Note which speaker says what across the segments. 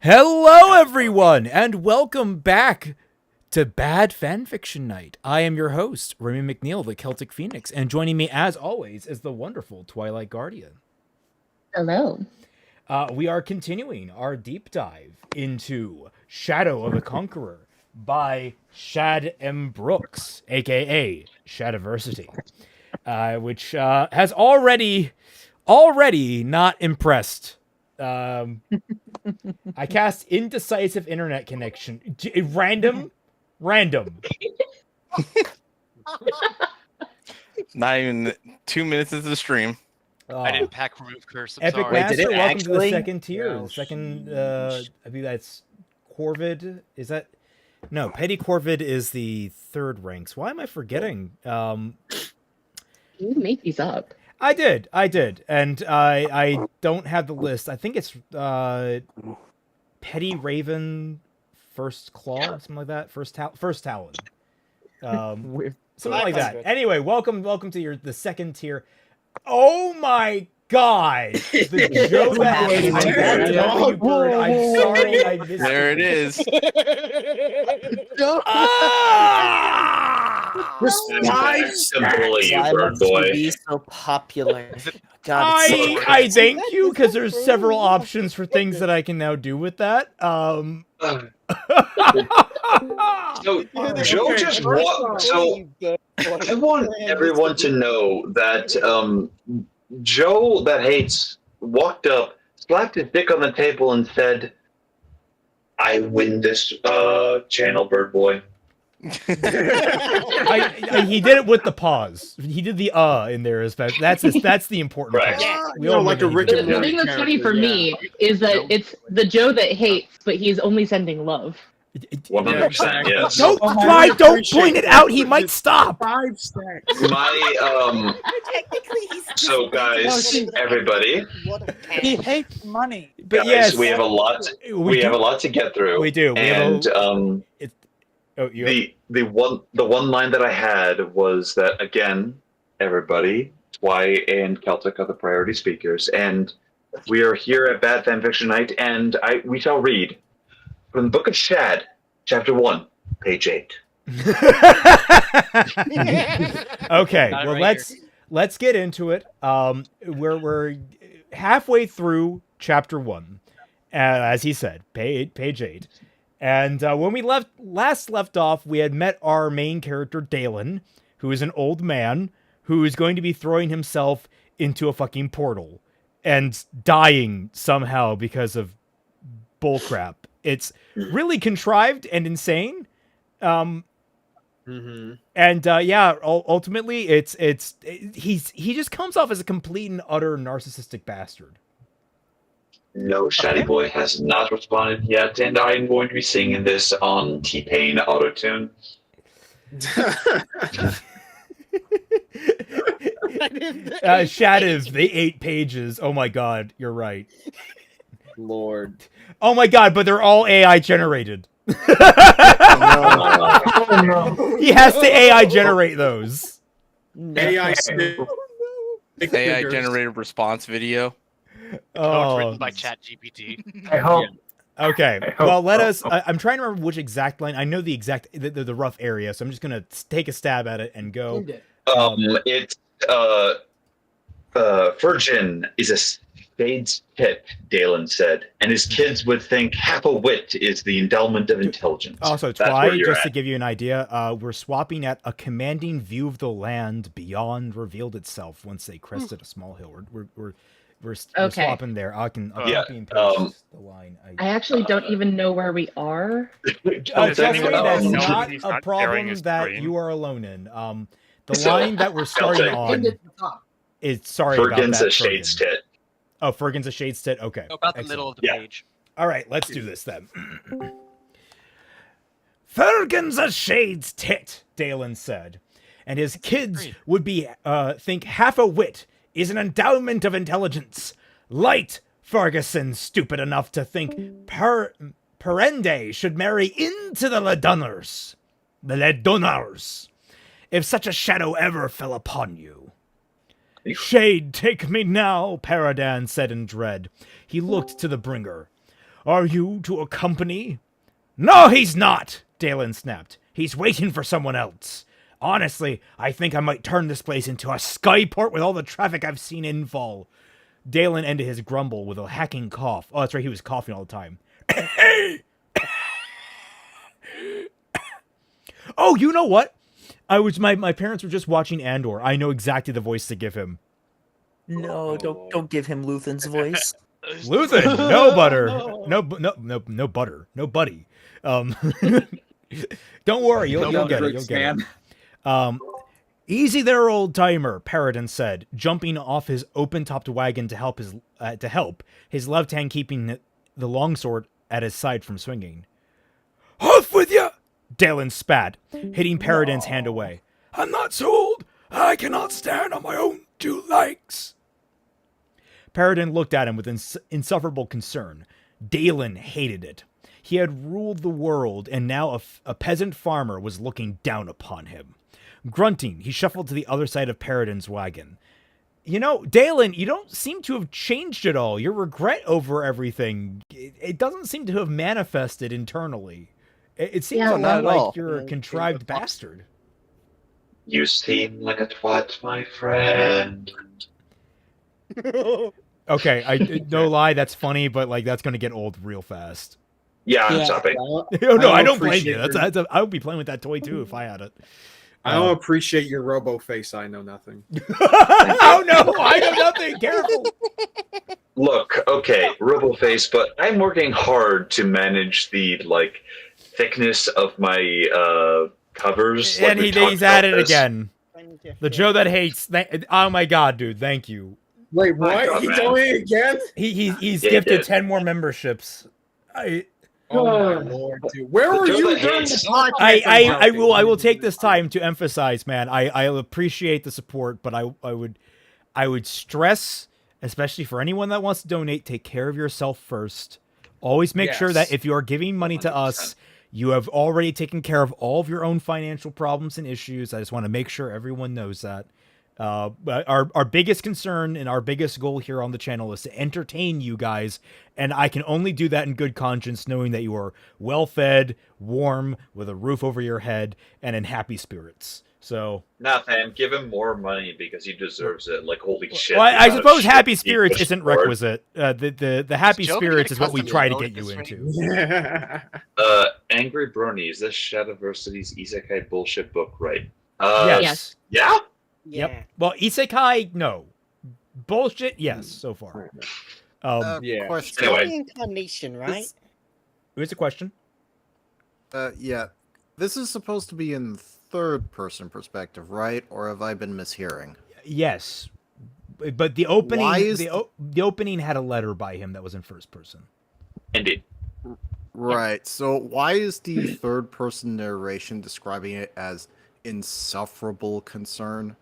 Speaker 1: Hello, everyone, and welcome back to Bad Fanfiction Night. I am your host, Remy McNeil, the Celtic Phoenix, and joining me, as always, is the wonderful Twilight Guardian.
Speaker 2: Hello.
Speaker 1: We are continuing our deep dive into Shadow of the Conqueror by Shad Brooks, aka SHADIVERSITY, which has already not impressed. I cast indecisive internet connection. Random.
Speaker 3: Not even 2 minutes into the stream.
Speaker 4: I didn't pack remove curse. I'm
Speaker 1: Epic
Speaker 4: sorry.
Speaker 1: Master, welcome to the second tier. The second, I think that's Corvid. Is that? No, Petty Corvid is the third ranks. Why am I forgetting?
Speaker 2: You make these up.
Speaker 1: I did, and I don't have the list. I think it's Petty Raven, First Claw, something like that. First Talon, something like that. Good. Anyway, welcome to the second tier. Oh my God! The joke that I'm sorry, I missed
Speaker 3: there it is.
Speaker 5: Why simply, bird boy.
Speaker 6: Be so popular. God,
Speaker 1: I thank you because there's several options for things that I can now do with that.
Speaker 5: So Joe just walked. So I want everyone to know that Joe that hates walked up, slapped his dick on the table, and said, "I win this channel, bird boy."
Speaker 1: He did it with the pause. He did the in there as best. That's the important
Speaker 5: right.
Speaker 1: part.
Speaker 2: Yeah.
Speaker 1: We all like a Rick and
Speaker 2: The thing that's funny for me is that it's the Joe that hates, but he's only sending love.
Speaker 5: 100%, yes.
Speaker 1: Don't point it out. He might stop.
Speaker 7: 5 stacks.
Speaker 5: My So guys, everybody,
Speaker 7: He hates money.
Speaker 1: But
Speaker 5: guys,
Speaker 1: yes,
Speaker 5: we have a lot. We have a lot to get through.
Speaker 1: We do.
Speaker 5: And the one line that I had was that, again, everybody, Twy and Celtic are the priority speakers, and we are here at Bad Fanfiction Night, and we shall read from the Book of Shad, Chapter 1, page 8.
Speaker 1: Okay, well let's get into it. We're halfway through Chapter 1, as he said, page 8. And when we last left off, we had met our main character, Dalen, who is an old man who is going to be throwing himself into a fucking portal and dying somehow because of bullcrap. It's really contrived and insane. And ultimately, he just comes off as a complete and utter narcissistic bastard.
Speaker 5: No, Shady Boy has not responded yet, and I'm going to be singing this on T-Pain Autotune.
Speaker 1: Shadiv, the 8 pages. Oh my God, you're right.
Speaker 6: Lord.
Speaker 1: Oh my God, but they're all AI generated.
Speaker 5: No.
Speaker 1: He has to AI generate those.
Speaker 7: AI
Speaker 3: generated response video.
Speaker 4: It's written by ChatGPT.
Speaker 7: I hope.
Speaker 1: Okay. Well, let us. I'm trying to remember which exact line. I know the exact the rough area, so I'm just gonna take a stab at it and go.
Speaker 5: It's Virgin is a spade's tip, Dalen said, and his kids would think half a wit is the endowment of intelligence.
Speaker 1: Also, Twy, just to give you an idea, we're swapping at a commanding view of the land beyond revealed itself once they crested a small hill. We're we're
Speaker 2: Okay.
Speaker 1: swapping there. I'll
Speaker 5: Yeah,
Speaker 1: copy and paste the line.
Speaker 2: I actually don't even know where we are.
Speaker 1: Jeffrey,
Speaker 4: anyone
Speaker 1: that's
Speaker 5: else-
Speaker 1: not
Speaker 4: He's
Speaker 1: a
Speaker 4: not sharing
Speaker 1: problem
Speaker 4: his
Speaker 1: that
Speaker 4: screen.
Speaker 1: you are alone in. The line that we're starting
Speaker 5: take-
Speaker 1: on is sorry about
Speaker 5: Fergin's
Speaker 1: that.
Speaker 5: a shades
Speaker 1: Fergin.
Speaker 5: tit.
Speaker 1: Oh, Fergin's a shades tit. Okay.
Speaker 4: About the
Speaker 1: Excellent.
Speaker 4: middle of the
Speaker 5: Yeah.
Speaker 4: page.
Speaker 1: All right, let's do this then. Fergin's a shades tit, Dalen said, and his kids would be think half a wit is an endowment of intelligence. Light Ferguson stupid enough to think Perende should marry into the Ledonners. The Ledonners. If such a shadow ever fell upon you. Shade, take me now, Paradan said in dread. He looked to the bringer. Are you to accompany? No, he's not, Dalen snapped. He's waiting for someone else. Honestly, I think I might turn this place into a skyport with all the traffic I've seen in fall. Dalen ended his grumble with a hacking cough. Oh, that's right, he was coughing all the time. Oh, you know what? My parents were just watching Andor. I know exactly the voice to give him.
Speaker 6: No, don't give him Luthen's voice.
Speaker 1: Luthen, no butter, no butter, no buddy. Don't worry, you'll get it. You'll get it. Easy there, old timer, Paradin said, jumping off his open-topped wagon to help his left hand keeping the longsword at his side from swinging. Off with ya! Dalen spat, hitting Paradin's hand away. I'm not so old. I cannot stand on my own two legs. Paradin looked at him with insufferable concern. Dalen hated it. He had ruled the world, and now a peasant farmer was looking down upon him. Grunting, he shuffled to the other side of Paradin's wagon. You know, Dalen, you don't seem to have changed at all. Your regret over everything, it doesn't seem to have manifested internally. It seems
Speaker 2: Yeah,
Speaker 1: a
Speaker 6: not
Speaker 1: lot
Speaker 6: at
Speaker 1: like
Speaker 6: all.
Speaker 1: you're a contrived bastard.
Speaker 5: You seem like a twat, my friend.
Speaker 1: Okay, no lie, that's funny, but like that's gonna get old real fast.
Speaker 5: Yeah, I'm stopping.
Speaker 1: Oh no, I don't blame
Speaker 7: appreciate
Speaker 1: you. I would be playing with that toy too if I had it.
Speaker 7: I don't appreciate your robo face. I know nothing.
Speaker 1: Oh no, I know nothing. Careful.
Speaker 5: Look, okay, Roboface, but I'm working hard to manage the thickness of my covers.
Speaker 1: And
Speaker 5: we
Speaker 1: he's
Speaker 5: talked
Speaker 1: at
Speaker 5: about
Speaker 1: it
Speaker 5: this.
Speaker 1: again. The Joe that hates. Oh my god, dude! Thank you.
Speaker 7: Wait,
Speaker 5: My
Speaker 7: what?
Speaker 5: God,
Speaker 7: He
Speaker 5: man.
Speaker 7: told me again?
Speaker 1: He's
Speaker 5: Yeah,
Speaker 1: gifted
Speaker 5: did.
Speaker 1: 10 more memberships.
Speaker 7: Oh my lord, dude! Where were
Speaker 5: Joe
Speaker 7: you
Speaker 5: that
Speaker 7: during the
Speaker 5: hates-
Speaker 7: podcast?
Speaker 1: I will take this time to emphasize, man. I'll appreciate the support, but I would stress, especially for anyone that wants to donate, take care of yourself first. Always make sure that
Speaker 7: Yes.
Speaker 1: if you are giving money to us, you have already taken care of all of your own financial problems and issues. I just want to make sure everyone knows that. But our biggest concern and our biggest goal here on the channel is to entertain you guys, and I can only do that in good conscience, knowing that you are well-fed, warm, with a roof over your head, and in happy spirits. So,
Speaker 5: Nah, man, give him more money because he deserves it. Like, holy shit.
Speaker 1: well,
Speaker 5: the
Speaker 1: I
Speaker 5: amount of
Speaker 1: suppose
Speaker 5: shit
Speaker 1: happy
Speaker 5: he
Speaker 1: spirits
Speaker 5: pushed
Speaker 1: isn't
Speaker 5: forward.
Speaker 1: requisite. The happy
Speaker 4: Joe gonna
Speaker 1: spirits
Speaker 4: get
Speaker 1: is what we
Speaker 4: custom
Speaker 1: try to
Speaker 4: mode
Speaker 1: get you
Speaker 4: this
Speaker 1: into.
Speaker 5: Angry Brony, is this Shadiversity's Isekai bullshit book right?
Speaker 1: Yes.
Speaker 5: Yeah?
Speaker 1: Yep. Well, Isekai, no. Bullshit, yes, so far.
Speaker 7: Yeah.
Speaker 8: Question.
Speaker 5: Anyway.
Speaker 8: Reincarnation, right?
Speaker 1: Here's a question.
Speaker 9: Yeah. This is supposed to be in third-person perspective, right? Or have I been mishearing?
Speaker 1: Yes. But the opening
Speaker 9: Why is
Speaker 1: the opening had a letter by him that was in first person.
Speaker 5: Indeed.
Speaker 9: Right. So why is the third-person narration describing it as insufferable concern?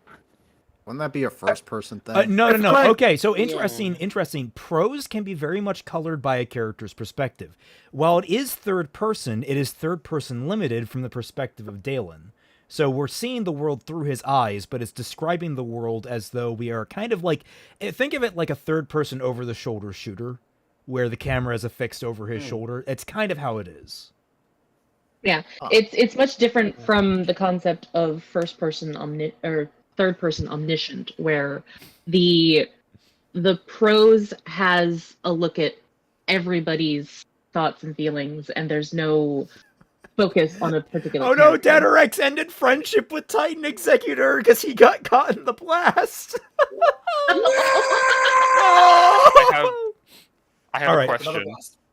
Speaker 9: Wouldn't that be a first-person thing?
Speaker 1: No. Okay, so
Speaker 8: Yeah.
Speaker 1: interesting. Prose can be very much colored by a character's perspective. While it is third person, it is third person limited from the perspective of Dalen. So we're seeing the world through his eyes, but it's describing the world as though we are kind of like, think of it like a third person over the shoulder shooter, where the camera is affixed over his shoulder. It's kind of how it is.
Speaker 2: Yeah, it's much different from the concept of first person or third person omniscient, where the prose has a look at everybody's thoughts and feelings, and there's no focus on a particular.
Speaker 1: Oh no,
Speaker 2: character.
Speaker 1: Datarex ended friendship with Titan Executor because he got caught in the blast. Oh!
Speaker 8: I have
Speaker 1: All
Speaker 8: a
Speaker 1: right.
Speaker 8: question.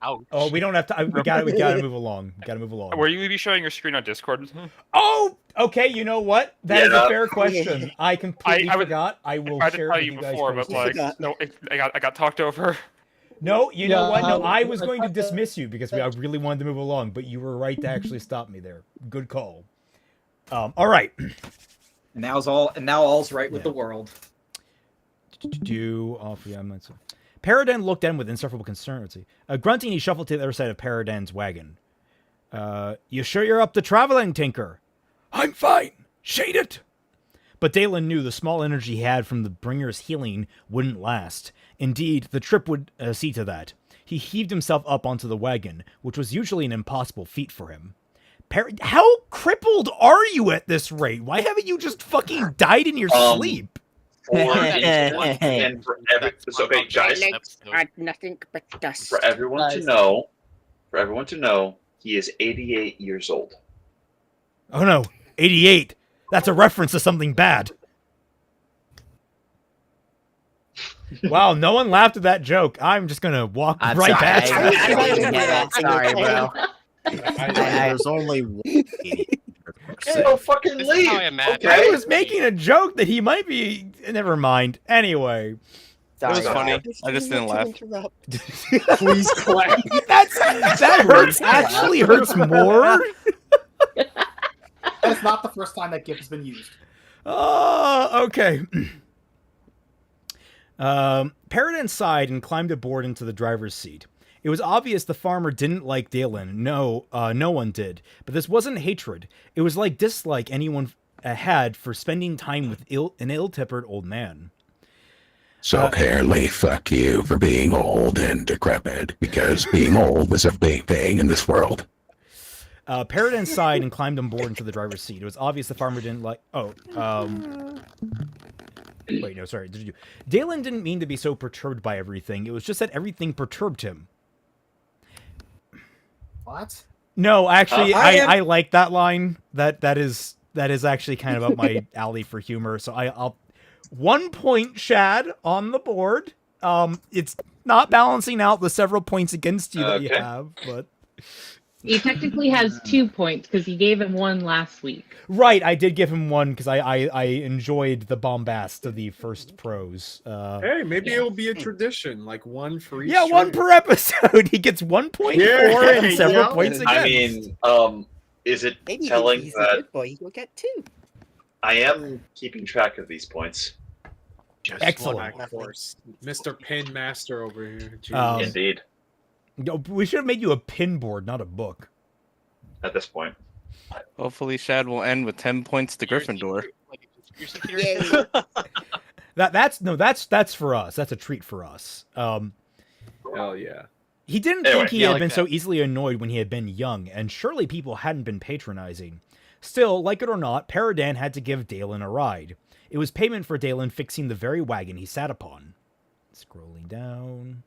Speaker 4: Ouch.
Speaker 1: Oh, we don't have to. We gotta move along. Gotta move along.
Speaker 8: Will you be showing your screen on Discord?
Speaker 1: Oh, okay. You know what? That is a
Speaker 5: Yeah.
Speaker 1: fair question. I completely forgot. I will
Speaker 8: I tried to
Speaker 1: share
Speaker 8: tell
Speaker 1: it with
Speaker 8: you
Speaker 1: you guys.
Speaker 8: before, but
Speaker 1: post-haste.
Speaker 8: like, no, I got talked over.
Speaker 1: No, you know what? No, I was going to dismiss you because I really wanted to move along, but you were right to actually stop me there. Good call. All right.
Speaker 10: And now all's right with the world.
Speaker 1: Paradan looked at him with insufferable concern. Let's see. Grunting, he shuffled to the other side of Paradan's wagon. You sure you're up to traveling, Tinker? I'm fine. Shade it. But Dalen knew the small energy he had from the Bringer's healing wouldn't last. Indeed, the trip would see to that. He heaved himself up onto the wagon, which was usually an impossible feat for him. How crippled are you at this rate? Why haven't you just fucking died in your sleep?
Speaker 5: And for okay, guys,
Speaker 11: are nothing but dust.
Speaker 5: for everyone to know, he is 88 years old.
Speaker 1: Oh no, 88. That's a reference to something bad. Wow, no one laughed at that joke. I'm just gonna walk right past it.
Speaker 6: Sorry, bro.
Speaker 9: There's only one.
Speaker 5: No fucking leave.
Speaker 1: Okay. I was making a joke that he might be. Never mind. Anyway.
Speaker 3: It was funny. I just didn't laugh.
Speaker 7: Please clap.
Speaker 1: That hurts. Actually hurts more.
Speaker 12: That's not the first time that GIF has been used.
Speaker 1: Okay. Paradan sighed and climbed aboard into the driver's seat. It was obvious the farmer didn't like Dalen. No one did. But this wasn't hatred. It was like dislike anyone had for spending time with an ill-tempered old man.
Speaker 13: So apparently, fuck you for being old and decrepit, because being old is a big thing in this world.
Speaker 1: Paradan sighed and climbed on board into the driver's seat. It was obvious the farmer didn't like... Wait, no, sorry. Dalen didn't mean to be so perturbed by everything. It was just that everything perturbed him.
Speaker 12: What?
Speaker 1: No, actually, I like that line. That is actually kind of up my alley for humor. So I'll 1 point, Shad, on the board. It's not balancing out the several points against you that you have, but
Speaker 2: he technically has 2 points because you gave him one last week.
Speaker 1: Right, I did give him one because I enjoyed the bombast of the first prose.
Speaker 7: Hey, maybe it'll be a tradition, like one for each.
Speaker 1: Yeah, one per episode. He gets 1 point for and several points against.
Speaker 5: I mean, is it
Speaker 11: Maybe
Speaker 5: telling
Speaker 11: he's
Speaker 5: that
Speaker 11: a good boy, he'll get 2.
Speaker 5: I am keeping track of these points?
Speaker 1: Excellent.
Speaker 7: Of course, Mr. Pin Master over here.
Speaker 5: Indeed.
Speaker 1: We should have made you a pin board, not a book.
Speaker 5: At this point.
Speaker 3: Hopefully, Shad will end with 10 points to Gryffindor.
Speaker 1: That's for us. That's a treat for us.
Speaker 7: Hell yeah.
Speaker 1: He didn't think he had been so easily annoyed when he had been young, and surely people hadn't been patronizing. Still, like it or not, Paradan had to give Dalen a ride. It was payment for Dalen fixing the very wagon he sat upon. Scrolling down.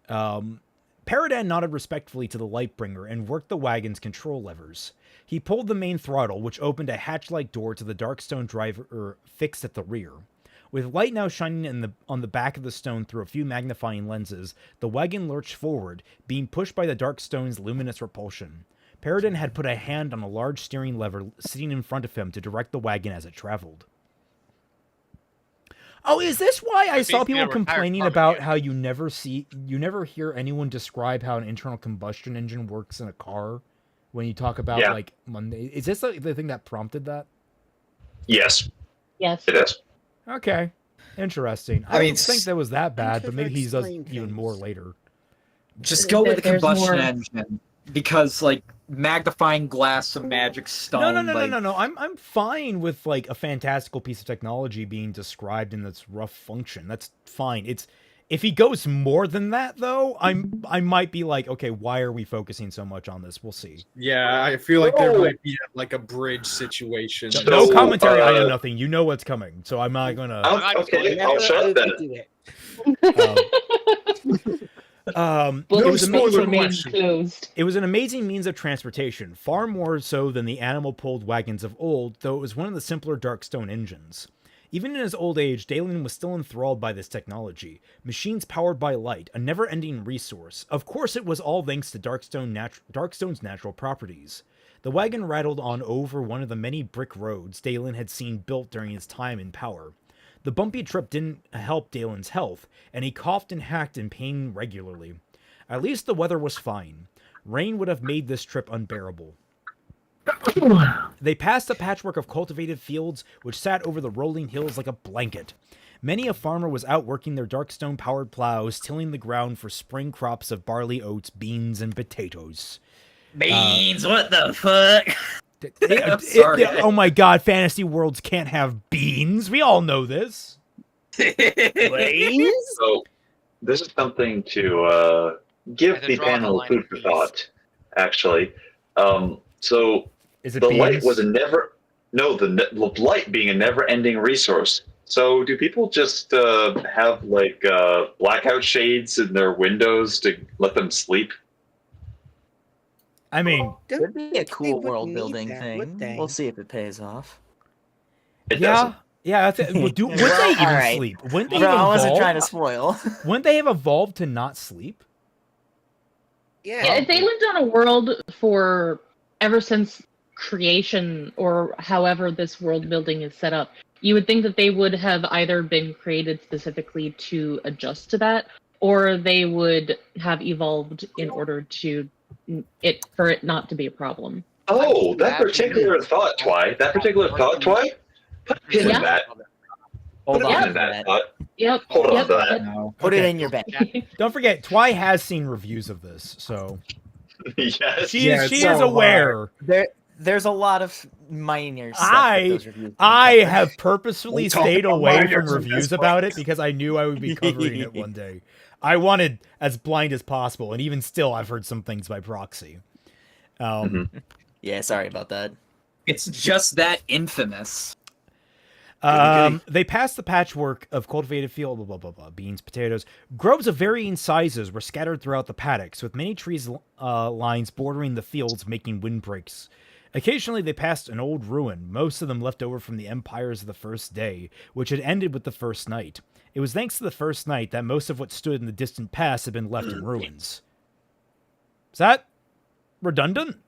Speaker 1: Paradan nodded respectfully to the Lightbringer and worked the wagon's control levers. He pulled the main throttle, which opened a hatch-like door to the dark stone driver fixed at the rear. With light now shining on the back of the stone through a few magnifying lenses, the wagon lurched forward, being pushed by the dark stone's luminous repulsion. Paradan had put a hand on a large steering lever sitting in front of him to direct the wagon as it traveled. Oh, is this why I saw people complaining about how you never hear anyone describe how an internal combustion engine works in a car when you talk about like Monday? Is this the thing that prompted that?
Speaker 5: Yes.
Speaker 2: Yes.
Speaker 5: It is.
Speaker 1: Okay. Interesting. I don't think that was that bad, but maybe he does even more later.
Speaker 10: Just go with the combustion engine. Because, like, magnifying glass, some magic stone.
Speaker 1: No. I'm fine with, like, a fantastical piece of technology being described in its rough function. That's fine. If he goes more than that, though, I might be like, okay, why are we focusing so much on this? We'll see.
Speaker 7: Yeah, I feel like there might be, like, a bridge situation.
Speaker 1: No commentary. I know nothing. You know what's coming, so I'm not gonna...
Speaker 5: Okay, I'll shut up then.
Speaker 1: It was an amazing means of transportation, far more so than the animal-pulled wagons of old, though it was one of the simpler dark stone engines. Even in his old age, Dalen was still enthralled by this technology. Machines powered by light, a never-ending resource. Of course it was all thanks to Darkstone's natural properties. The wagon rattled on over one of the many brick roads Dalen had seen built during his time in power. The bumpy trip didn't help Dalen's health, and he coughed and hacked in pain regularly. At least the weather was fine. Rain would have made this trip unbearable. They passed a patchwork of cultivated fields which sat over the rolling hills like a blanket. Many a farmer was out working their Darkstone-powered plows, tilling the ground for spring crops of barley, oats, beans, and potatoes.
Speaker 10: Beans, what the fuck?
Speaker 1: Oh my god, fantasy worlds can't have beans. We all know this.
Speaker 10: Beans?
Speaker 5: So, this is something to give the panel food for thought, actually. So,
Speaker 1: is it
Speaker 5: the
Speaker 1: beans?
Speaker 5: light was the light being a never-ending resource. So, do people just have like blackout shades in their windows to let them sleep?
Speaker 1: I mean,
Speaker 6: It'd be a cool world building thing. We'll see if it pays off.
Speaker 5: It doesn't.
Speaker 1: Yeah. Wouldn't they even sleep? Wouldn't they
Speaker 6: I wasn't trying to spoil.
Speaker 1: Wouldn't they have evolved to not sleep?
Speaker 2: Yeah, if they lived on a world for ever since creation or however this world building is set up, you would think that they would have either been created specifically to adjust to that, or they would have evolved in order to for it not to be a problem.
Speaker 5: Oh, that particular thought, Twy. Put a pin in that.
Speaker 6: Hold
Speaker 5: Put a
Speaker 6: on
Speaker 5: pin in
Speaker 6: to
Speaker 5: that
Speaker 6: that.
Speaker 5: thought.
Speaker 2: Yep.
Speaker 5: Hold on to that.
Speaker 6: Put it in your bank.
Speaker 1: Don't forget, Twy has seen reviews of this, so
Speaker 5: Yes.
Speaker 1: she is aware.
Speaker 6: There's a lot of minor stuff.
Speaker 1: I have purposefully stayed away from reviews about it because I knew I would be covering it one day. I wanted as blind as possible, and even still, I've heard some things by proxy.
Speaker 6: Yeah, sorry about that.
Speaker 10: It's just that infamous.
Speaker 1: They passed the patchwork of cultivated field, blah, blah, blah, blah, beans, potatoes. Groves of varying sizes were scattered throughout the paddocks, with many trees lines bordering the fields, making windbreaks. Occasionally, they passed an old ruin, most of them left over from the empires of the first day, which had ended with the first night. It was thanks to the first night that most of what stood in the distant past had been left in ruins. Is that redundant?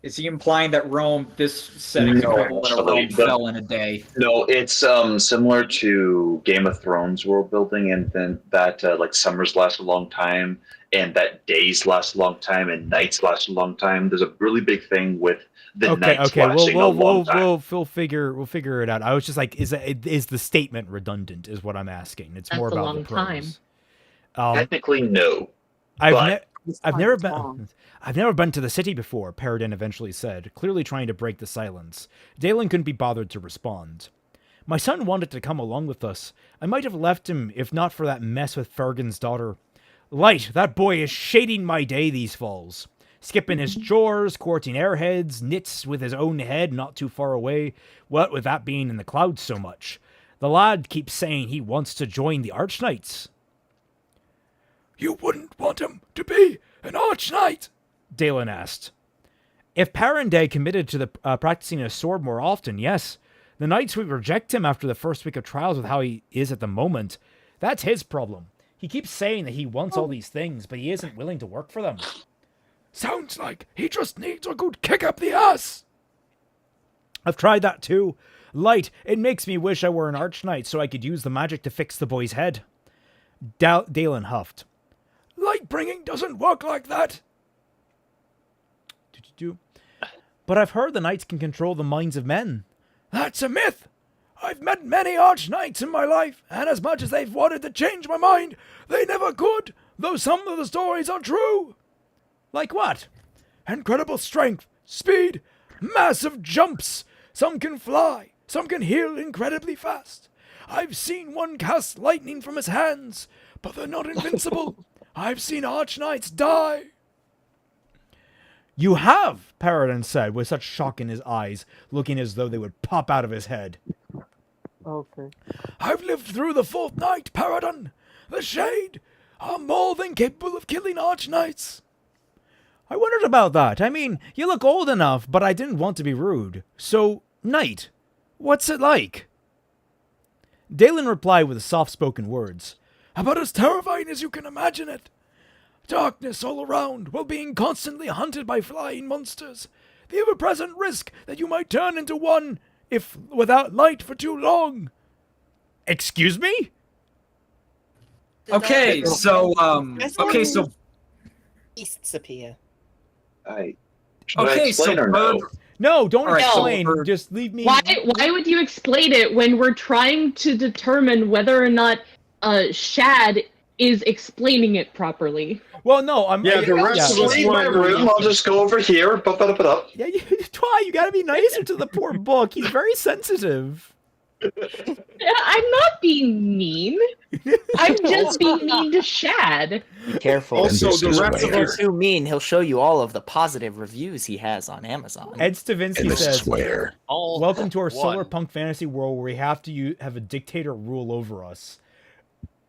Speaker 10: Is he implying that this setting
Speaker 5: No,
Speaker 10: in Rome fell in a day?
Speaker 5: No, it's similar to Game of Thrones world building, and then that like summers last a long time, and that days last a long time, and nights last a long time. There's a really big thing with the nights lasting a long time.
Speaker 1: We'll figure it out. I was just like, is the statement redundant? Is what I'm asking. It's more about the prose.
Speaker 5: Technically, no.
Speaker 1: I've never been to the city before, Paradin eventually said, clearly trying to break the silence. Dalen couldn't be bothered to respond. My son wanted to come along with us. I might have left him if not for that mess with Fergan's daughter. Light, that boy is shading my day these falls. Skipping his chores, courting airheads, knits with his own head not too far away, what with that being in the clouds so much. The lad keeps saying he wants to join the Archknights. You wouldn't want him to be an Archknight? Dalen asked. If Paranday committed to the practicing his sword more often, yes. The knights would reject him after the first week of trials with how he is at the moment. That's his problem. He keeps saying that he wants all these things, but he isn't willing to work for them. Sounds like he just needs a good kick up the ass. I've tried that too. Light, it makes me wish I were an Archknight so I could use the magic to fix the boy's head. Dalen huffed. Light bringing doesn't work like that. But I've heard the knights can control the minds of men. That's a myth. I've met many Archknights in my life, and as much as they've wanted to change my mind, they never could, though some of the stories are true. Like what? Incredible strength, speed, massive jumps. Some can fly, some can heal incredibly fast. I've seen one cast lightning from his hands, but they're not invincible. I've seen Archknights die. You have, Paradin said, with such shock in his eyes, looking as though they would pop out of his head.
Speaker 14: Okay.
Speaker 1: I've lived through the fourth night, Paradin. The Shade are more than capable of killing Archknights. I wondered about that. I mean, you look old enough, but I didn't want to be rude. So, Knight, what's it like? Dalen replied with soft-spoken words. About as terrifying as you can imagine it. Darkness all around, while being constantly hunted by flying monsters. The ever-present risk that you might turn into one, if without light for too long. Excuse me?
Speaker 10: Okay, so
Speaker 11: beasts appear.
Speaker 5: Should I explain or no?
Speaker 1: No, don't
Speaker 10: All right,
Speaker 1: explain.
Speaker 10: so
Speaker 1: Just leave me.
Speaker 2: Why would you explain it when we're trying to determine whether or not Shad is explaining it properly?
Speaker 1: Well, no, I'm.
Speaker 7: Yeah, the rest of us
Speaker 5: Leave my room. I'll just go over here.
Speaker 1: Yeah, you gotta be nicer to the poor book. He's very sensitive.
Speaker 2: Yeah, I'm not being mean. I'm just being mean to Shad.
Speaker 6: Be careful.
Speaker 7: Also, the rest
Speaker 6: if you're too mean, he'll show you all of the positive reviews he has on Amazon.
Speaker 1: Ed Stavinsky says,
Speaker 13: where
Speaker 1: "Welcome to our solar punk fantasy world where we have to have a dictator rule over us."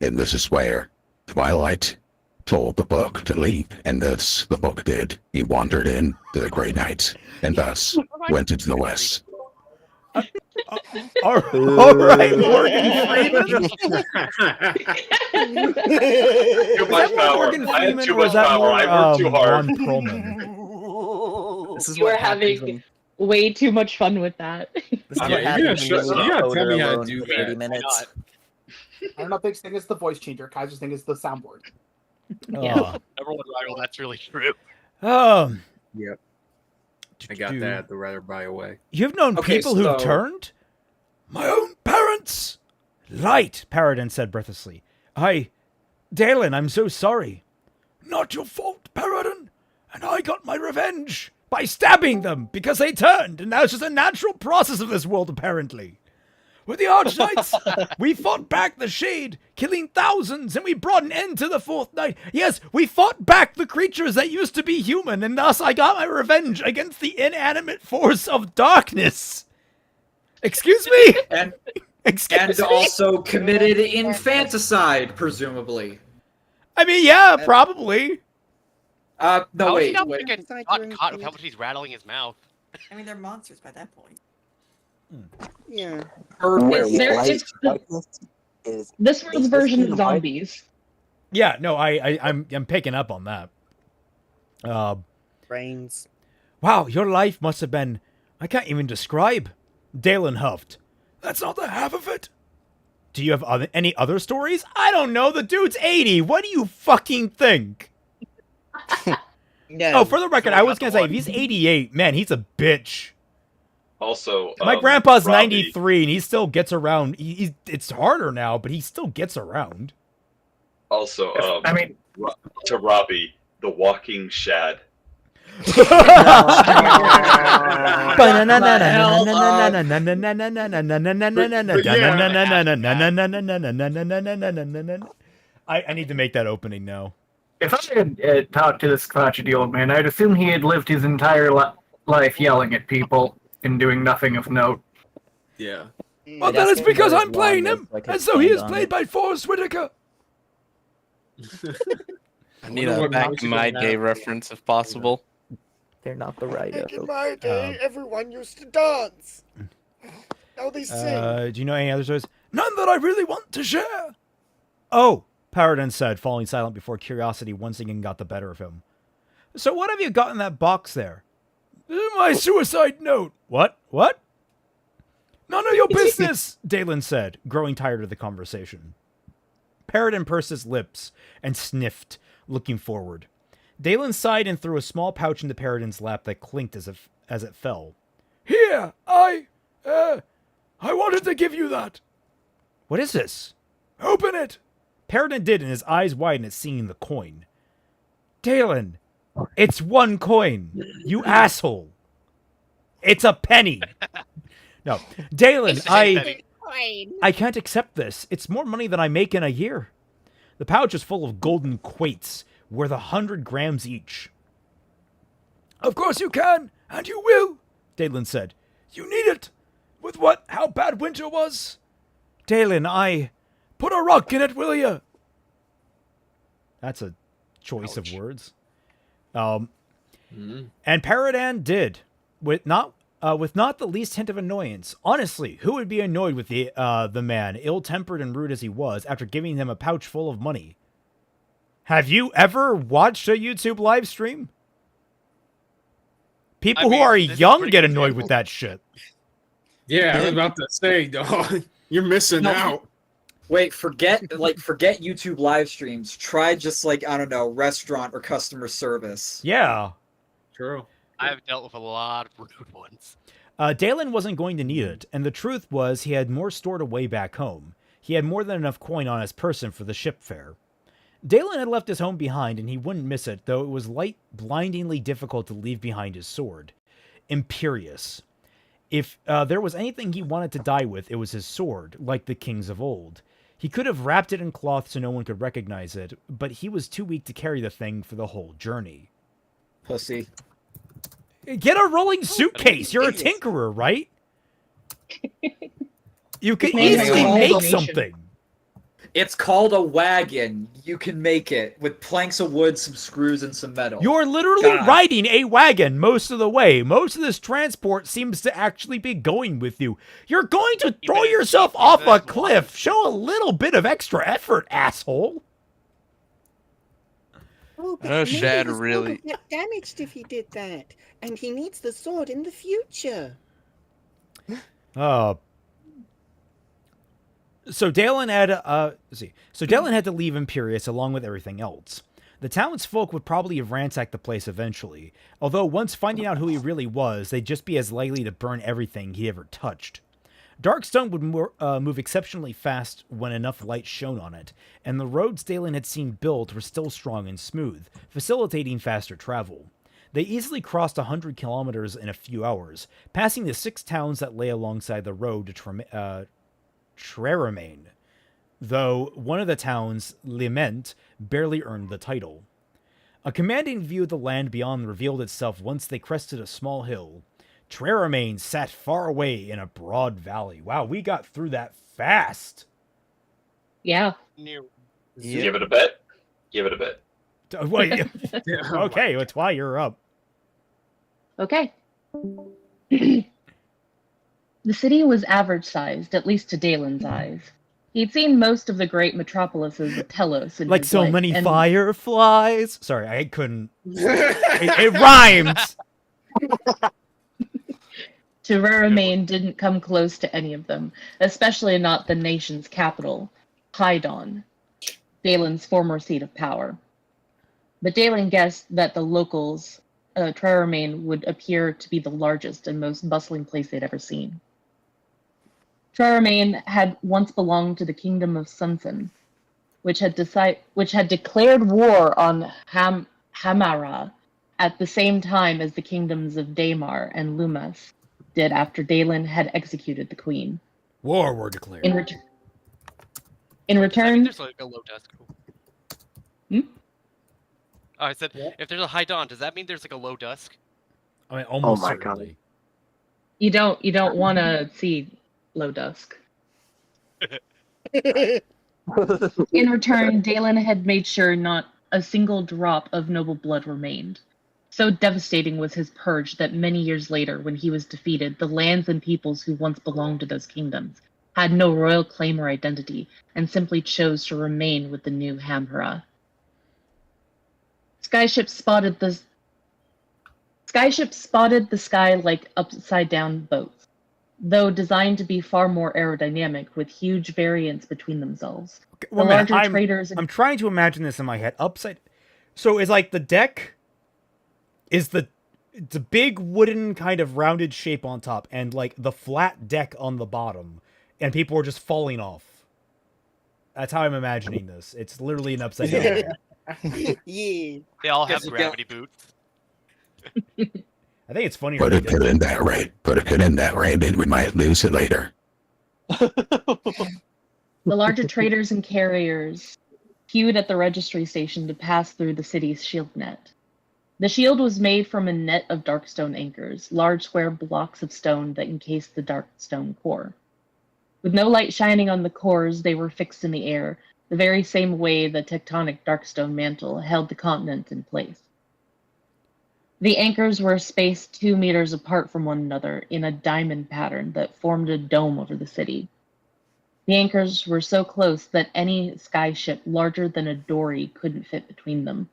Speaker 13: And this is where Twilight told the book to leave, and thus the book did. He wandered in to the Grey Knights, and thus went into the West.
Speaker 1: All right, Morgan Freeman.
Speaker 5: Too much power. I have too much power. I work too hard.
Speaker 1: Ron Perlman?
Speaker 6: This is
Speaker 2: You
Speaker 6: what
Speaker 2: are
Speaker 6: happens
Speaker 2: having way too much fun with that.
Speaker 6: This is
Speaker 7: Yeah,
Speaker 6: what
Speaker 7: you're
Speaker 6: happens
Speaker 7: gonna
Speaker 6: when you
Speaker 7: you gotta
Speaker 6: leave
Speaker 7: tell me
Speaker 6: Coder
Speaker 7: how to
Speaker 6: alone
Speaker 7: do
Speaker 6: for
Speaker 7: that.
Speaker 6: 80 minutes.
Speaker 12: I don't know if Big's thing is the voice changer. Kaiser's thing is the soundboard.
Speaker 2: Yeah.
Speaker 4: Number one rival, that's really true.
Speaker 7: Yep. I got that. The rather buy away.
Speaker 1: You've known people who've turned? My own parents! Light, Paradin said breathlessly. Dalen, I'm so sorry. Not your fault, Paradin. And I got my revenge by stabbing them because they turned, and that's just a natural process of this world, apparently. With the Archknights, we fought back the Shade, killing thousands, and we brought an end to the Fourth Knight. Yes, we fought back the creatures that used to be human, and thus I got my revenge against the inanimate force of darkness. Excuse me?
Speaker 10: And
Speaker 1: Excuse me?
Speaker 10: also committed infanticide, presumably.
Speaker 1: I mean, yeah, probably.
Speaker 10: No,
Speaker 4: How is he
Speaker 10: wait.
Speaker 4: not get caught with how much he's rattling his mouth?
Speaker 11: I mean, they're monsters by that point.
Speaker 14: Yeah.
Speaker 2: This world's version of zombies.
Speaker 1: Yeah, no, I'm picking up on that.
Speaker 14: Brains.
Speaker 1: Wow, your life must have been... I can't even describe. Dalen huffed. That's not the half of it. Do you have any other stories? I don't know, the dude's 80. What do you fucking think?
Speaker 14: No.
Speaker 1: Oh, for the record, I was going to say, if he's 88, man, he's a bitch.
Speaker 5: Also,
Speaker 1: My grandpa's
Speaker 5: Robbie,
Speaker 1: 93, and he still gets around. It's harder now, but he still gets around.
Speaker 5: Also, to Robbie, the walking Shad.
Speaker 1: I need to make that opening now.
Speaker 15: If I had talked to this crotchety old man, I'd assume he had lived his entire life yelling at people and doing nothing of note.
Speaker 7: Yeah.
Speaker 1: Well, that is because I'm playing him, and so he is played by Forrest Whitaker.
Speaker 3: I need a Back in My Day reference if possible.
Speaker 6: They're not the right.
Speaker 14: Back in my day, everyone used to dance. Now they sing.
Speaker 1: Do you know any other stories? None that I really want to share. Oh, Paradin said, falling silent before curiosity once again got the better of him. So what have you got in that box there? My suicide note. What? What? None of your business, Dalen said, growing tired of the conversation. Paradin pursed his lips and sniffed, looking forward. Dalen sighed and threw a small pouch into Paradin's lap that clinked as it fell. Here, I wanted to give you that. What is this? Open it. Paradin did, and his eyes widened at seeing the coin. Dalen, it's one coin, you asshole. It's a penny. No, Dalen, I can't accept this. It's more money than I make in a year. The pouch is full of golden quates, worth 100 grams each. Of course you can, and you will, Dalen said. You need it. With how bad winter was. Dalen, put a rock in it, will you? That's a choice of words. And Paradin did, with not with not the least hint of annoyance. Honestly, who would be annoyed with the man, ill-tempered and rude as he was, after giving him a pouch full of money? Have you ever watched a YouTube live stream? People who are young get annoyed with that shit.
Speaker 7: Yeah, I was about to say, dog. You're missing out.
Speaker 10: Wait, forget YouTube live streams. Try just like, I don't know, restaurant or customer service.
Speaker 1: Yeah.
Speaker 7: True.
Speaker 4: I've dealt with a lot of rude ones.
Speaker 1: Dalen wasn't going to need it, and the truth was he had more stored away back home. He had more than enough coin on his person for the ship fare. Dalen had left his home behind, and he wouldn't miss it, though it was blindingly difficult to leave behind his sword. Imperious. If there was anything he wanted to die with, it was his sword, like the kings of old. He could have wrapped it in cloth so no one could recognize it, but he was too weak to carry the thing for the whole journey.
Speaker 10: Pussy.
Speaker 1: Get a rolling suitcase! You're a tinkerer, right? You can easily make something.
Speaker 10: It's called a wagon. You can make it with planks of wood, some screws, and some metal.
Speaker 1: You're literally riding a wagon most of the way. Most of this transport seems to actually be going with you. You're going to throw yourself off a cliff. Show a little bit of extra effort, asshole.
Speaker 14: Oh, but
Speaker 3: No,
Speaker 14: maybe
Speaker 3: Shad
Speaker 14: his
Speaker 3: really-
Speaker 14: sword would get damaged if he did that, and he needs the sword in the future.
Speaker 1: So Dalen had Dalen had to leave Imperius along with everything else. The townsfolk would probably have ransacked the place eventually, although once finding out who he really was, they'd just be as likely to burn everything he ever touched. Darkstone would move exceptionally fast when enough light shone on it, and the roads Dalen had seen built were still strong and smooth, facilitating faster travel. They easily crossed 100 kilometers in a few hours, passing the 6 towns that lay alongside the road to Treramain, though one of the towns, Liment, barely earned the title. A commanding view of the land beyond revealed itself once they crested a small hill. Treramain sat far away in a broad valley. Wow, we got through that fast.
Speaker 2: Yeah.
Speaker 5: Give it a bet. Give it a bet.
Speaker 1: Wait. Okay, that's why you're up.
Speaker 2: Okay. The city was average-sized, at least to Dalen's eyes. He'd seen most of the great metropolises of Telos in
Speaker 1: Like
Speaker 2: his
Speaker 1: so
Speaker 2: life,
Speaker 1: many
Speaker 2: and
Speaker 1: fireflies. Sorry, I couldn't. It rhymes.
Speaker 2: Treramain didn't come close to any of them, especially not the nation's capital, Hydon, Dalen's former seat of power. But Dalen guessed that the locals, Treramain, would appear to be the largest and most bustling place they'd ever seen. Treramain had once belonged to the kingdom of Sunsen, which had declared war on Hamara at the same time as the kingdoms of Daymar and Lumas did after Dalen had executed the queen.
Speaker 1: War were declared.
Speaker 2: In return,
Speaker 4: There's like a low desk. Oh, I said, if there's a high dawn, does that mean there's like a low dusk?
Speaker 1: I mean, almost
Speaker 15: my
Speaker 1: certainly.
Speaker 2: you don't want to see low dusk. In return, Dalen had made sure not a single drop of noble blood remained. So devastating was his purge that many years later, when he was defeated, the lands and peoples who once belonged to those kingdoms had no royal claim or identity, and simply chose to remain with the new Hamhara. Skyship spotted the sky like upside-down boats, though designed to be far more aerodynamic, with huge variance between themselves.
Speaker 1: Well,
Speaker 2: The larger traders.
Speaker 1: I'm trying to imagine this in my head. Upside. So it's like the deck is it's a big wooden kind of rounded shape on top, and like the flat deck on the bottom, and people are just falling off. That's how I'm imagining this. It's literally an upside down.
Speaker 14: Yeah.
Speaker 4: They all have gravity boots.
Speaker 1: I think it's funny.
Speaker 13: Put it in that rate. Put it in that rate, and we might lose it later.
Speaker 2: The larger traders and carriers queued at the registry station to pass through the city's shield net. The shield was made from a net of darkstone anchors, large square blocks of stone that encased the darkstone core. With no light shining on the cores, they were fixed in the air, the very same way the tectonic darkstone mantle held the continent in place. The anchors were spaced 2 meters apart from one another in a diamond pattern that formed a dome over the city. The anchors were so close that any sky ship larger than a dory couldn't fit between them.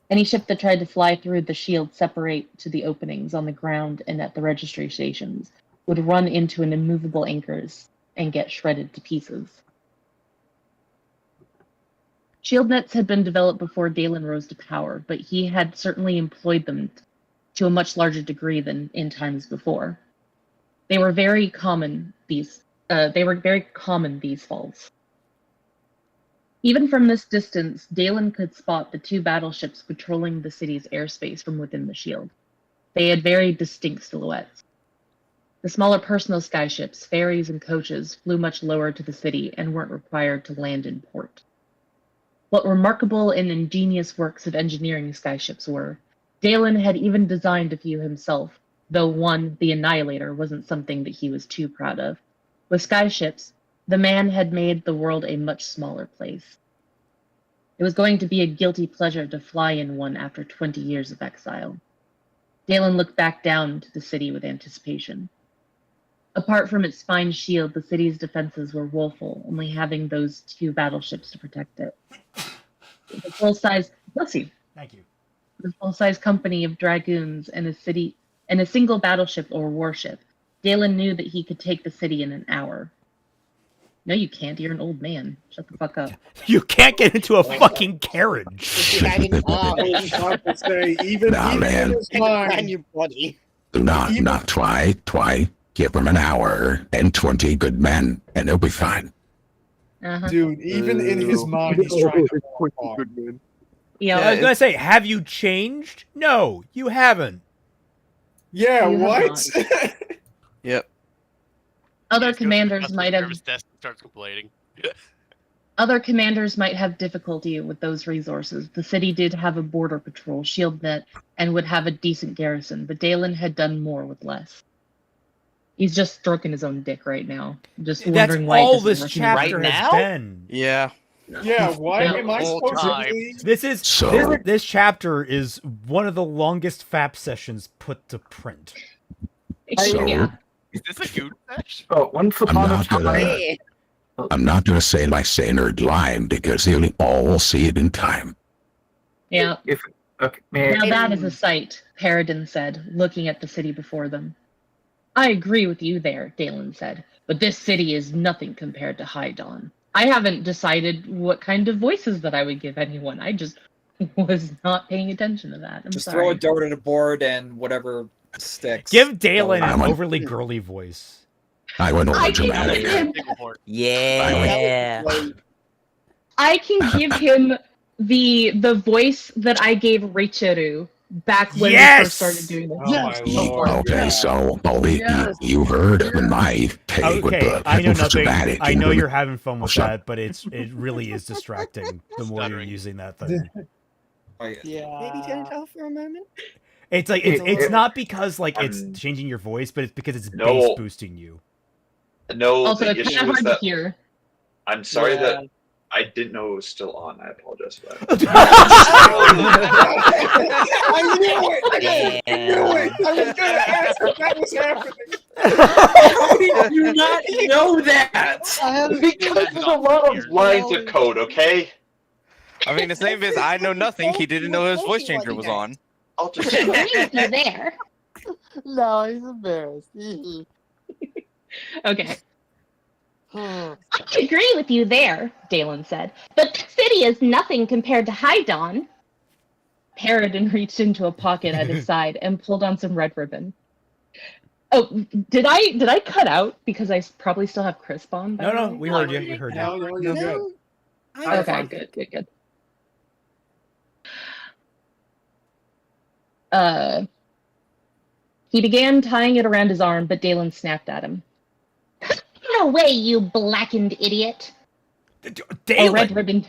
Speaker 2: Any ship that tried to fly through the shield separate to the openings on the ground and at the registry stations would run into an immovable anchors and get shredded to pieces. Shield nets had been developed before Dalen rose to power, but he had certainly employed them to a much larger degree than in times before. They were very common these falls. Even from this distance, Dalen could spot the 2 battleships patrolling the city's airspace from within the shield. They had very distinct silhouettes. The smaller personal skyships, ferries, and coaches flew much lower to the city and weren't required to land in port. What remarkable and ingenious works of engineering skyships were. Dalen had even designed a few himself, though one, the Annihilator, wasn't something that he was too proud of. With skyships, the man had made the world a much smaller place. It was going to be a guilty pleasure to fly in one after 20 years of exile. Dalen looked back down to the city with anticipation. Apart from its fine shield, the city's defenses were woeful, only having those 2 battleships to protect it. The full-size,
Speaker 1: Thank you.
Speaker 2: The full-size company of dragoons and a single battleship or warship, Dalen knew that he could take the city in an hour. No, you can't. You're an old man. Shut the fuck up.
Speaker 1: You can't get into a fucking carriage.
Speaker 14: Man.
Speaker 13: Do not try. Give him an hour and 20 good men, and he'll be fine.
Speaker 16: Dude, even in his mind, he's trying to walk on.
Speaker 2: Yeah,
Speaker 1: I was gonna say, have you changed? No, you haven't.
Speaker 16: Yeah, what?
Speaker 3: Yep.
Speaker 2: Other commanders might have.
Speaker 4: Starts complaining.
Speaker 2: Other commanders might have difficulty with those resources. The city did have a border patrol, shield net, and would have a decent garrison, but Dalen had done more with less. He's just stroking his own dick right now. Just wondering why.
Speaker 1: That's all this chapter has been.
Speaker 3: Yeah.
Speaker 16: Yeah, why am I supposed to believe?
Speaker 1: This chapter is one of the longest FAP sessions put to print.
Speaker 2: Yeah.
Speaker 4: Is this a good session?
Speaker 15: Oh, once upon a time.
Speaker 13: I'm not going to say my Saynard line because you'll all see it in time.
Speaker 2: Yeah.
Speaker 15: Okay,
Speaker 2: now that is a sight, Paradin said, looking at the city before them. I agree with you there, Dalen said, but this city is nothing compared to High Dawn. I haven't decided what kind of voices that I would give anyone. I just was not paying attention to that. I'm
Speaker 10: just
Speaker 2: sorry.
Speaker 10: throw a dart at a board and whatever sticks.
Speaker 1: Give Dalen an overly girly voice.
Speaker 13: I went over dramatic.
Speaker 6: Yeah.
Speaker 2: I can give him the voice that I gave Reicheru back when we first started doing this.
Speaker 13: Okay, so you heard my take with the
Speaker 1: I know nothing.
Speaker 13: dramatic.
Speaker 1: I know you're having fun with that, but it really is distracting the more you're using that thing.
Speaker 14: Yeah. Maybe turn it off for a moment.
Speaker 1: It's like it's not because like it's changing your voice, but it's because it's bass boosting you.
Speaker 5: No,
Speaker 2: also,
Speaker 5: the
Speaker 2: it's
Speaker 5: issue
Speaker 2: kind of
Speaker 5: was
Speaker 2: hard
Speaker 5: that
Speaker 2: to hear.
Speaker 5: I'm sorry that I didn't know it was still on. I apologize for that.
Speaker 16: I knew it! I knew it! I was gonna ask if that was happening.
Speaker 10: How did you not know that?
Speaker 5: Because there's a lot of lines of code, okay?
Speaker 3: I mean, the same as I know nothing. He didn't know his voice changer was on.
Speaker 5: I'll just.
Speaker 2: You're there.
Speaker 14: No, he's embarrassed.
Speaker 2: Okay. I agree with you there, Dalen said, but the city is nothing compared to High Dawn. Paradin reached into a pocket at his side and pulled on some red ribbon. Oh, did I cut out because I probably still have crisp on?
Speaker 1: No, we heard you. We heard you.
Speaker 16: No, you're good.
Speaker 2: Okay, good. He began tying it around his arm, but Dalen snapped at him. No way, you blackened idiot!
Speaker 1: Dalen!
Speaker 2: A red ribbon.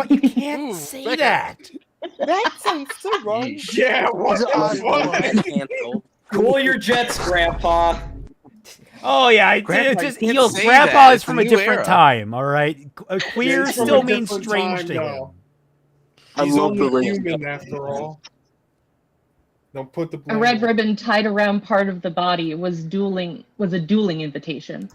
Speaker 1: You can't say that!
Speaker 14: That sounds so wrong.
Speaker 16: Yeah, what the fuck?
Speaker 10: Cool your jets, Grandpa.
Speaker 1: Oh yeah, Grandpa is from a different time. All right, queer still means strange to him.
Speaker 16: He's only human after all. Don't put the
Speaker 2: A
Speaker 16: blame
Speaker 2: red
Speaker 16: on-
Speaker 2: ribbon tied around part of the body was a dueling invitation.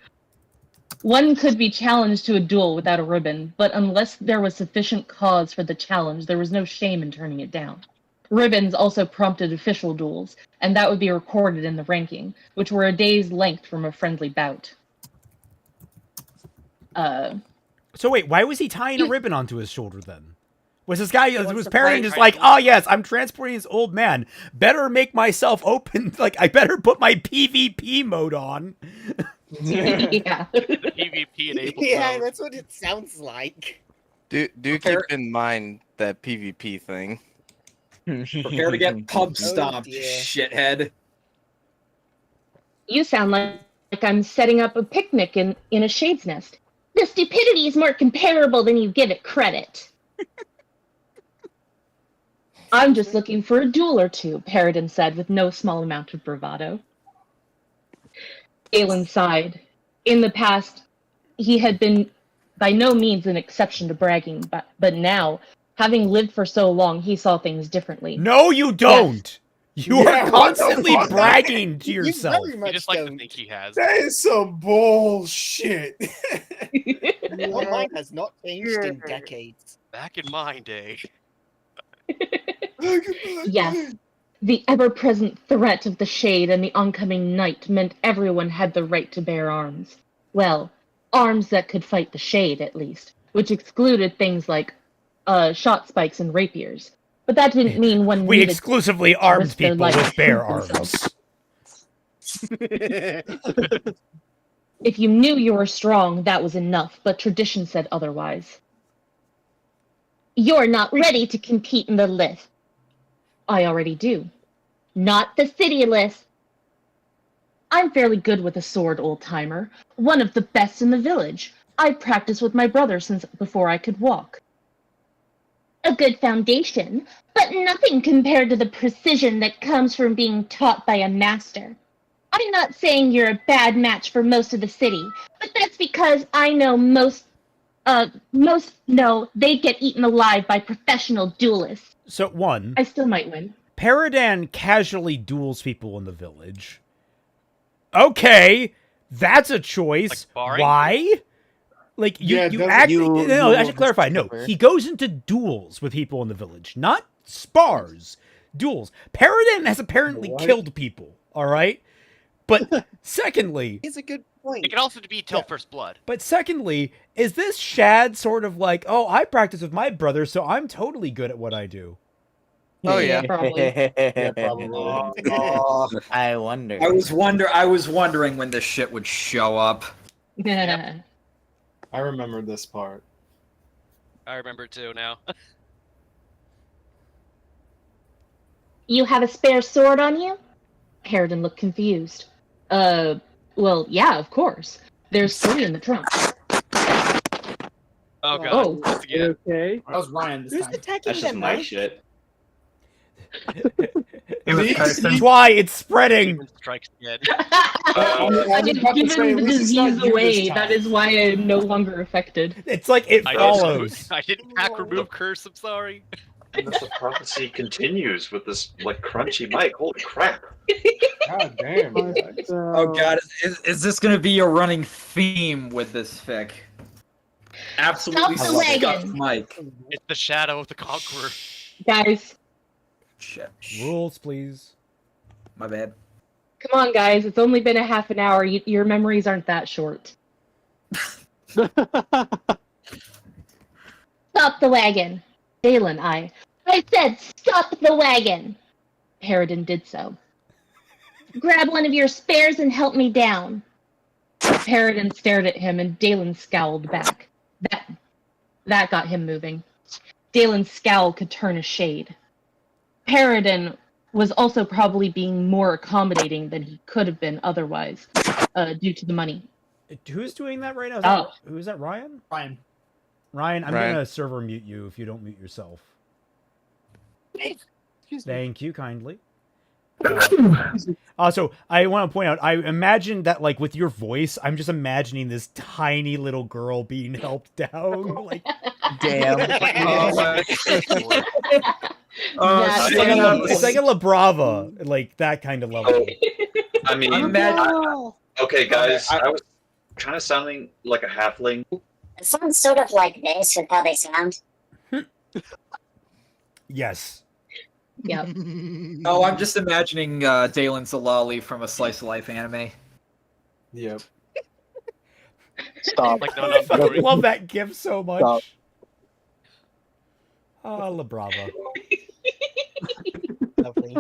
Speaker 2: One could be challenged to a duel without a ribbon, but unless there was sufficient cause for the challenge, there was no shame in turning it down. Ribbons also prompted official duels, and that would be recorded in the ranking, which were a day's length from a friendly bout.
Speaker 1: So wait, why was he tying a ribbon onto his shoulder then? Was this guy, was
Speaker 11: to
Speaker 1: Paradin
Speaker 11: fight
Speaker 1: just like, oh yes, I'm transporting this old man. Better make myself open, like I better put my PvP mode on.
Speaker 2: Yeah.
Speaker 4: The PvP enabled
Speaker 14: Yeah,
Speaker 4: mode.
Speaker 14: that's what it sounds like.
Speaker 3: Do keep in mind that PvP thing.
Speaker 10: Prepare to get pub stomped,
Speaker 14: dear.
Speaker 10: shithead.
Speaker 2: You sound like I'm setting up a picnic in a shade's nest. The stupidity is more comparable than you give it credit. I'm just looking for a duel or two, Paradin said with no small amount of bravado. Galen sighed. In the past, he had been by no means an exception to bragging, but now, having lived for so long, he saw things differently.
Speaker 1: No, you don't. You
Speaker 16: Yeah,
Speaker 1: are
Speaker 16: what the
Speaker 1: constantly
Speaker 16: fuck?
Speaker 1: bragging to
Speaker 14: You
Speaker 1: yourself.
Speaker 14: very
Speaker 4: He
Speaker 14: much
Speaker 4: just likes to
Speaker 14: don't.
Speaker 4: think he has.
Speaker 16: That is some bullshit.
Speaker 14: Your mind has not changed in decades.
Speaker 4: Back in my day.
Speaker 2: Yes, the ever-present threat of the shade and the oncoming night meant everyone had the right to bear arms. Well, arms that could fight the shade, at least, which excluded things like shot spikes and rapiers. But that didn't mean one
Speaker 1: We
Speaker 2: needed
Speaker 1: exclusively
Speaker 2: to
Speaker 1: armed
Speaker 2: risk their
Speaker 1: people
Speaker 2: life
Speaker 1: with
Speaker 2: to
Speaker 1: bare
Speaker 2: prove themselves.
Speaker 1: arms.
Speaker 2: If you knew you were strong, that was enough, but tradition said otherwise. You're not ready to compete in the list. I already do. Not the city list. I'm fairly good with a sword, old-timer. One of the best in the village. I've practiced with my brother since before I could walk. A good foundation, but nothing compared to the precision that comes from being taught by a master. I'm not saying you're a bad match for most of the city, but that's because I know most know they'd get eaten alive by professional duelists.
Speaker 1: So one,
Speaker 2: I still might win.
Speaker 1: Paradin casually duels people in the village. Okay, that's a choice.
Speaker 4: Like
Speaker 1: Why? Like you no, I should clarify. No, he goes into duels with people in the village, not spars. Duels. Paradin has apparently killed people. All right, but secondly,
Speaker 14: It's a good point.
Speaker 4: It can also be till first blood.
Speaker 1: But secondly, is this Shad sort of like, oh, I practice with my brother, so I'm totally good at what I do?
Speaker 3: Oh yeah.
Speaker 2: Probably.
Speaker 12: Yeah, probably.
Speaker 6: I wonder.
Speaker 10: I was wondering when this shit would show up.
Speaker 16: I remember this part.
Speaker 4: I remember too now.
Speaker 2: You have a spare sword on you? Paradin looked confused. Well, yeah, of course. There's 3 in the trunk.
Speaker 4: Oh god.
Speaker 2: Oh.
Speaker 4: Once again.
Speaker 12: Okay. That was Ryan this
Speaker 14: Who's
Speaker 12: time.
Speaker 14: attacking
Speaker 5: That's just
Speaker 14: them,
Speaker 5: my
Speaker 14: Mike?
Speaker 5: shit.
Speaker 15: It was
Speaker 16: See?
Speaker 15: Tyson.
Speaker 1: That's why it's spreading.
Speaker 4: Strikes again.
Speaker 2: I didn't give the disease away. That is why I'm no longer affected.
Speaker 1: It's like it follows.
Speaker 4: I didn't hack remove curse. I'm sorry.
Speaker 5: And the prophecy continues with this like crunchy mic. Holy crap!
Speaker 16: God damn.
Speaker 10: Oh god, is this gonna be a running theme with this fic? Absolutely
Speaker 2: Stop the wagon.
Speaker 10: scuffed Mike.
Speaker 4: It's the shadow of the Conqueror.
Speaker 2: Guys,
Speaker 10: Shit.
Speaker 1: Rules, please.
Speaker 10: My bad.
Speaker 2: come on, guys. It's only been a half an hour. Your memories aren't that short. Stop the wagon. Dalen, I said stop the wagon. Paradin did so. Grab one of your spares and help me down. Paradin stared at him and Dalen scowled back. That got him moving. Dalen's scowl could turn a shade. Paradin was also probably being more accommodating than he could have been otherwise, due to the money.
Speaker 1: Who's doing that right now? Who is that, Ryan?
Speaker 12: Ryan.
Speaker 1: Ryan, I'm
Speaker 3: Ryan.
Speaker 1: gonna server mute you if you don't mute yourself. Thank you kindly. Also, I want to point out, I imagine that, like, with your voice, I'm just imagining this tiny little girl being helped down. Like,
Speaker 6: Damn.
Speaker 1: It's like a La Brava, like that kind of level.
Speaker 5: I mean, okay, guys, I was kind of sounding like a halfling.
Speaker 17: It sounds sort of like this with how they sound.
Speaker 1: Yes.
Speaker 2: Yep.
Speaker 10: Oh, I'm just imagining Dalen Zalali from a Slice of Life anime.
Speaker 12: Yep.
Speaker 4: Stop. Like, no,
Speaker 1: I fucking love that gif so much.
Speaker 12: Stop.
Speaker 1: Oh, La Brava.
Speaker 11: Lovely.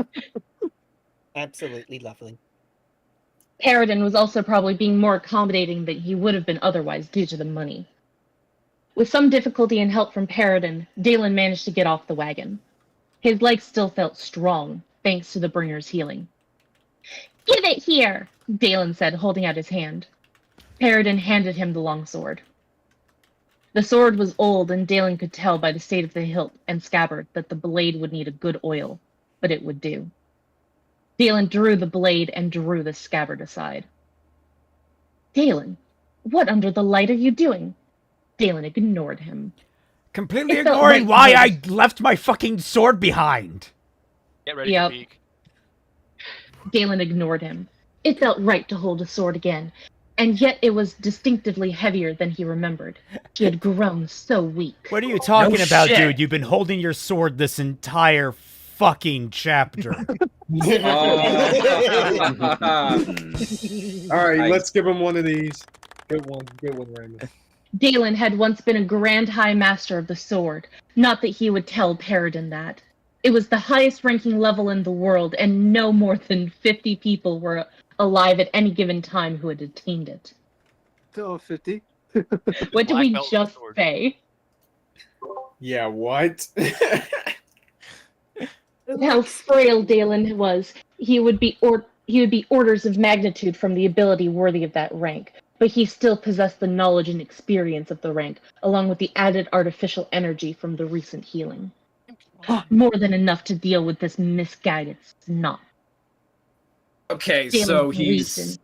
Speaker 11: Absolutely lovely.
Speaker 2: Paradin was also probably being more accommodating than he would have been otherwise due to the money. With some difficulty and help from Paradin, Dalen managed to get off the wagon. His legs still felt strong, thanks to the bringer's healing. "Give it here," Dalen said, holding out his hand. Paradin handed him the longsword. The sword was old, and Dalen could tell by the state of the hilt and scabbard that the blade would need a good oil, but it would do. Dalen drew the blade and drew the scabbard aside. "Dalen, what under the light are you doing?" Dalen ignored him.
Speaker 1: Completely ignoring why I left my fucking sword behind.
Speaker 4: Get ready to peek.
Speaker 2: Dalen ignored him. It felt right to hold a sword again, and yet it was distinctively heavier than he remembered. He had grown so weak.
Speaker 1: What are you talking about, dude? You've been holding your sword this entire fucking chapter.
Speaker 16: All right, let's give him one of these. Get one, Raymond.
Speaker 2: Dalen had once been a Grand High Master of the Sword. Not that he would tell Paradin that. It was the highest ranking level in the world, and no more than 50 people were alive at any given time who had attained it.
Speaker 16: Oh, 50?
Speaker 2: What did we just say?
Speaker 16: Yeah, what?
Speaker 2: How frail Dalen was. He would be orders of magnitude from the ability worthy of that rank. But he still possessed the knowledge and experience of the rank, along with the added artificial energy from the recent healing. More than enough to deal with this misguided snot.
Speaker 10: Okay,
Speaker 2: Dalen
Speaker 10: so
Speaker 2: he's...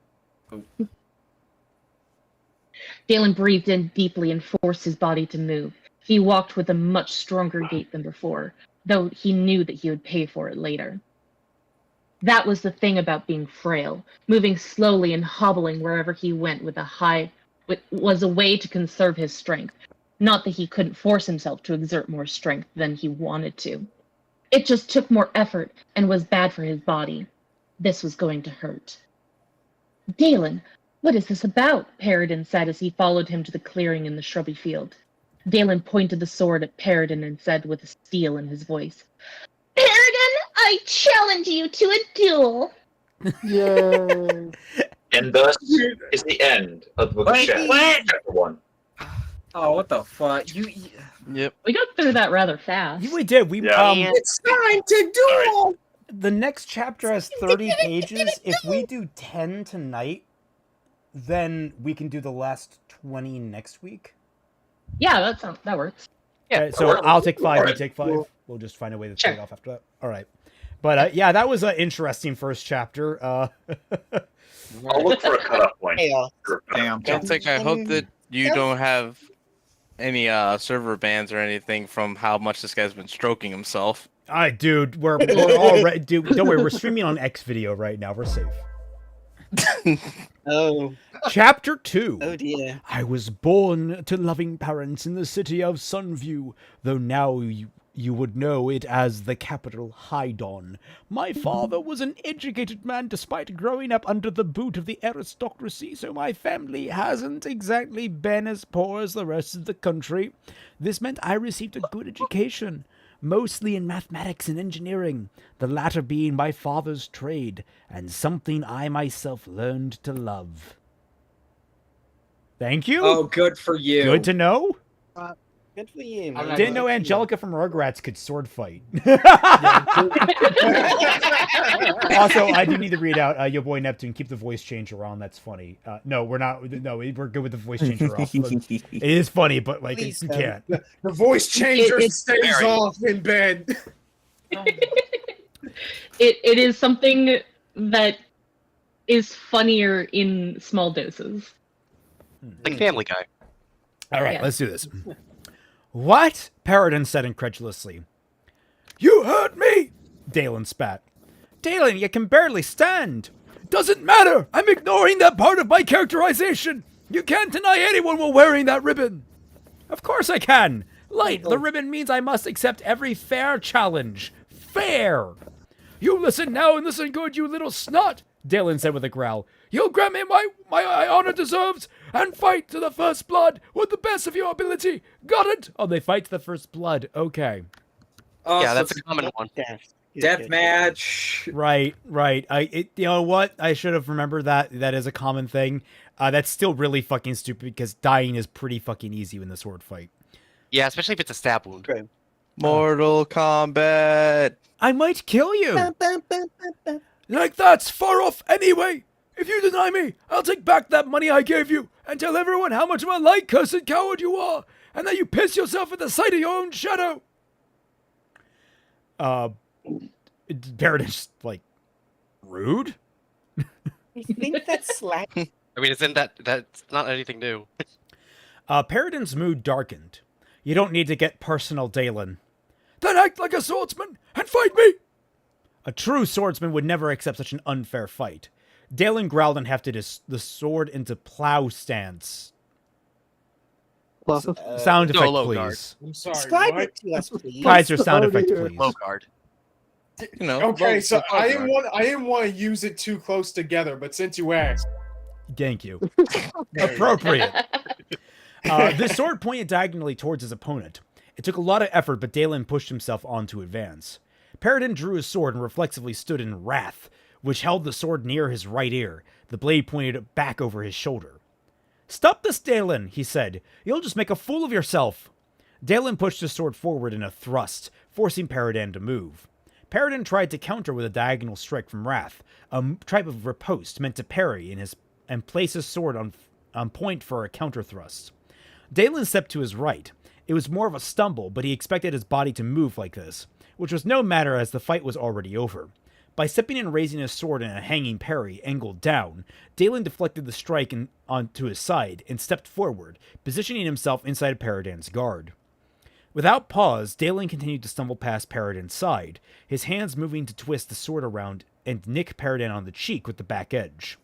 Speaker 2: Dalen breathed in deeply and forced his body to move. He walked with a much stronger gait than before, though he knew that he would pay for it later. That was the thing about being frail. Moving slowly and hobbling wherever he went was a way to conserve his strength. Not that he couldn't force himself to exert more strength than he wanted to. It just took more effort and was bad for his body. This was going to hurt. "Dalen, what is this about?" Paradin said as he followed him to the clearing in the shrubby field. Dalen pointed the sword at Paradin and said with a steel in his voice, "Paradin, I challenge you to a duel."
Speaker 12: Yay.
Speaker 5: And thus is the end of the Book of Shad, Chapter 1.
Speaker 10: Oh, what the fuck?
Speaker 3: Yep.
Speaker 2: We got through that rather fast.
Speaker 1: We did.
Speaker 14: It's time to duel.
Speaker 1: The next chapter has 30 pages. If we do 10 tonight, then we can do the last 20 next week.
Speaker 2: Yeah, that works.
Speaker 1: Yeah. Right, so I'll take 5, you take 5. We'll just find a way to trade off after that. All right. But yeah, that was an interesting first chapter.
Speaker 5: I'll look for a cutoff point.
Speaker 3: Damn. I hope that you don't have any server bans or anything from how much this guy's been stroking himself.
Speaker 1: Dude, we're already. Dude, don't worry, we're streaming on X video right now. We're safe.
Speaker 11: Oh.
Speaker 1: Chapter 2.
Speaker 11: Oh dear.
Speaker 1: I was born to loving parents in the city of Sunview, though now you would know it as the capital High Dawn. My father was an educated man despite growing up under the boot of the aristocracy, so my family hasn't exactly been as poor as the rest of the country. This meant I received a good education, mostly in mathematics and engineering, the latter being my father's trade, and something I myself learned to love. Thank you.
Speaker 10: Oh, good for you.
Speaker 1: Good to know.
Speaker 11: Good for you,
Speaker 1: I
Speaker 11: man.
Speaker 1: didn't know Angelica from Rugrats could sword fight. Also, I do need to read out your boy Neptune. Keep the voice changer on. That's funny. No, we're not. No, we're good with the voice changer off. It is funny, but like you can't.
Speaker 16: The voice changer stays off in bed.
Speaker 2: It is something that is funnier in small doses.
Speaker 4: Like Family Guy.
Speaker 1: All right, let's do this. What? Paradin said incredulously. You hurt me! Dalen spat. Dalen, you can barely stand. Doesn't matter! I'm ignoring that part of my characterization! You can't deny anyone while wearing that ribbon! Of course I can! Light, the ribbon means I must accept every fair challenge. Fair! You listen now and listen good, you little snot! Dalen said with a growl. You'll grant me my honor deserves, and fight to the first blood with the best of your ability. Got it? Oh, they fight to the first blood. Okay.
Speaker 4: Yeah, that's a common one.
Speaker 10: Death match.
Speaker 1: Right. You know what? I should have remembered that. That is a common thing. That's still really fucking stupid because dying is pretty fucking easy in the sword fight.
Speaker 4: Yeah, especially if it's a stab wound.
Speaker 3: Mortal Kombat.
Speaker 1: I might kill you. Like that's far off anyway. If you deny me, I'll take back that money I gave you and tell everyone how much of a light cursed coward you are, and that you piss yourself at the sight of your own shadow. Paradis, like, rude?
Speaker 11: I think that's slack.
Speaker 4: I mean, isn't that's not anything new.
Speaker 1: Paradin's mood darkened. You don't need to get personal, Dalen. Then act like a swordsman and fight me! A true swordsman would never accept such an unfair fight. Dalen growled and hefted the sword into plow stance. Sound effect, please.
Speaker 11: I'm sorry. Describe it to us, please.
Speaker 1: Kaiser, sound effect, please.
Speaker 4: Low guard.
Speaker 3: You know,
Speaker 16: okay, so I didn't want to use it too close together, but since you asked,
Speaker 1: thank you. Appropriate. The sword pointed diagonally towards his opponent. It took a lot of effort, but Dalen pushed himself on to advance. Paradin drew his sword and reflexively stood in wrath, which held the sword near his right ear. The blade pointed back over his shoulder. Stop this, Dalen, he said. You'll just make a fool of yourself. Dalen pushed his sword forward in a thrust, forcing Paradin to move. Paradin tried to counter with a diagonal strike from Wrath, a type of riposte meant to parry and place his sword on point for a counter thrust. Dalen stepped to his right. It was more of a stumble, but he expected his body to move like this, which was no matter as the fight was already over. By stepping and raising his sword in a hanging parry, angled down, Dalen deflected the strike onto his side and stepped forward, positioning himself inside Paradin's guard. Without pause, Dalen continued to stumble past Paradin's side, his hands moving to twist the sword around and nick Paradin on the cheek with the back edge.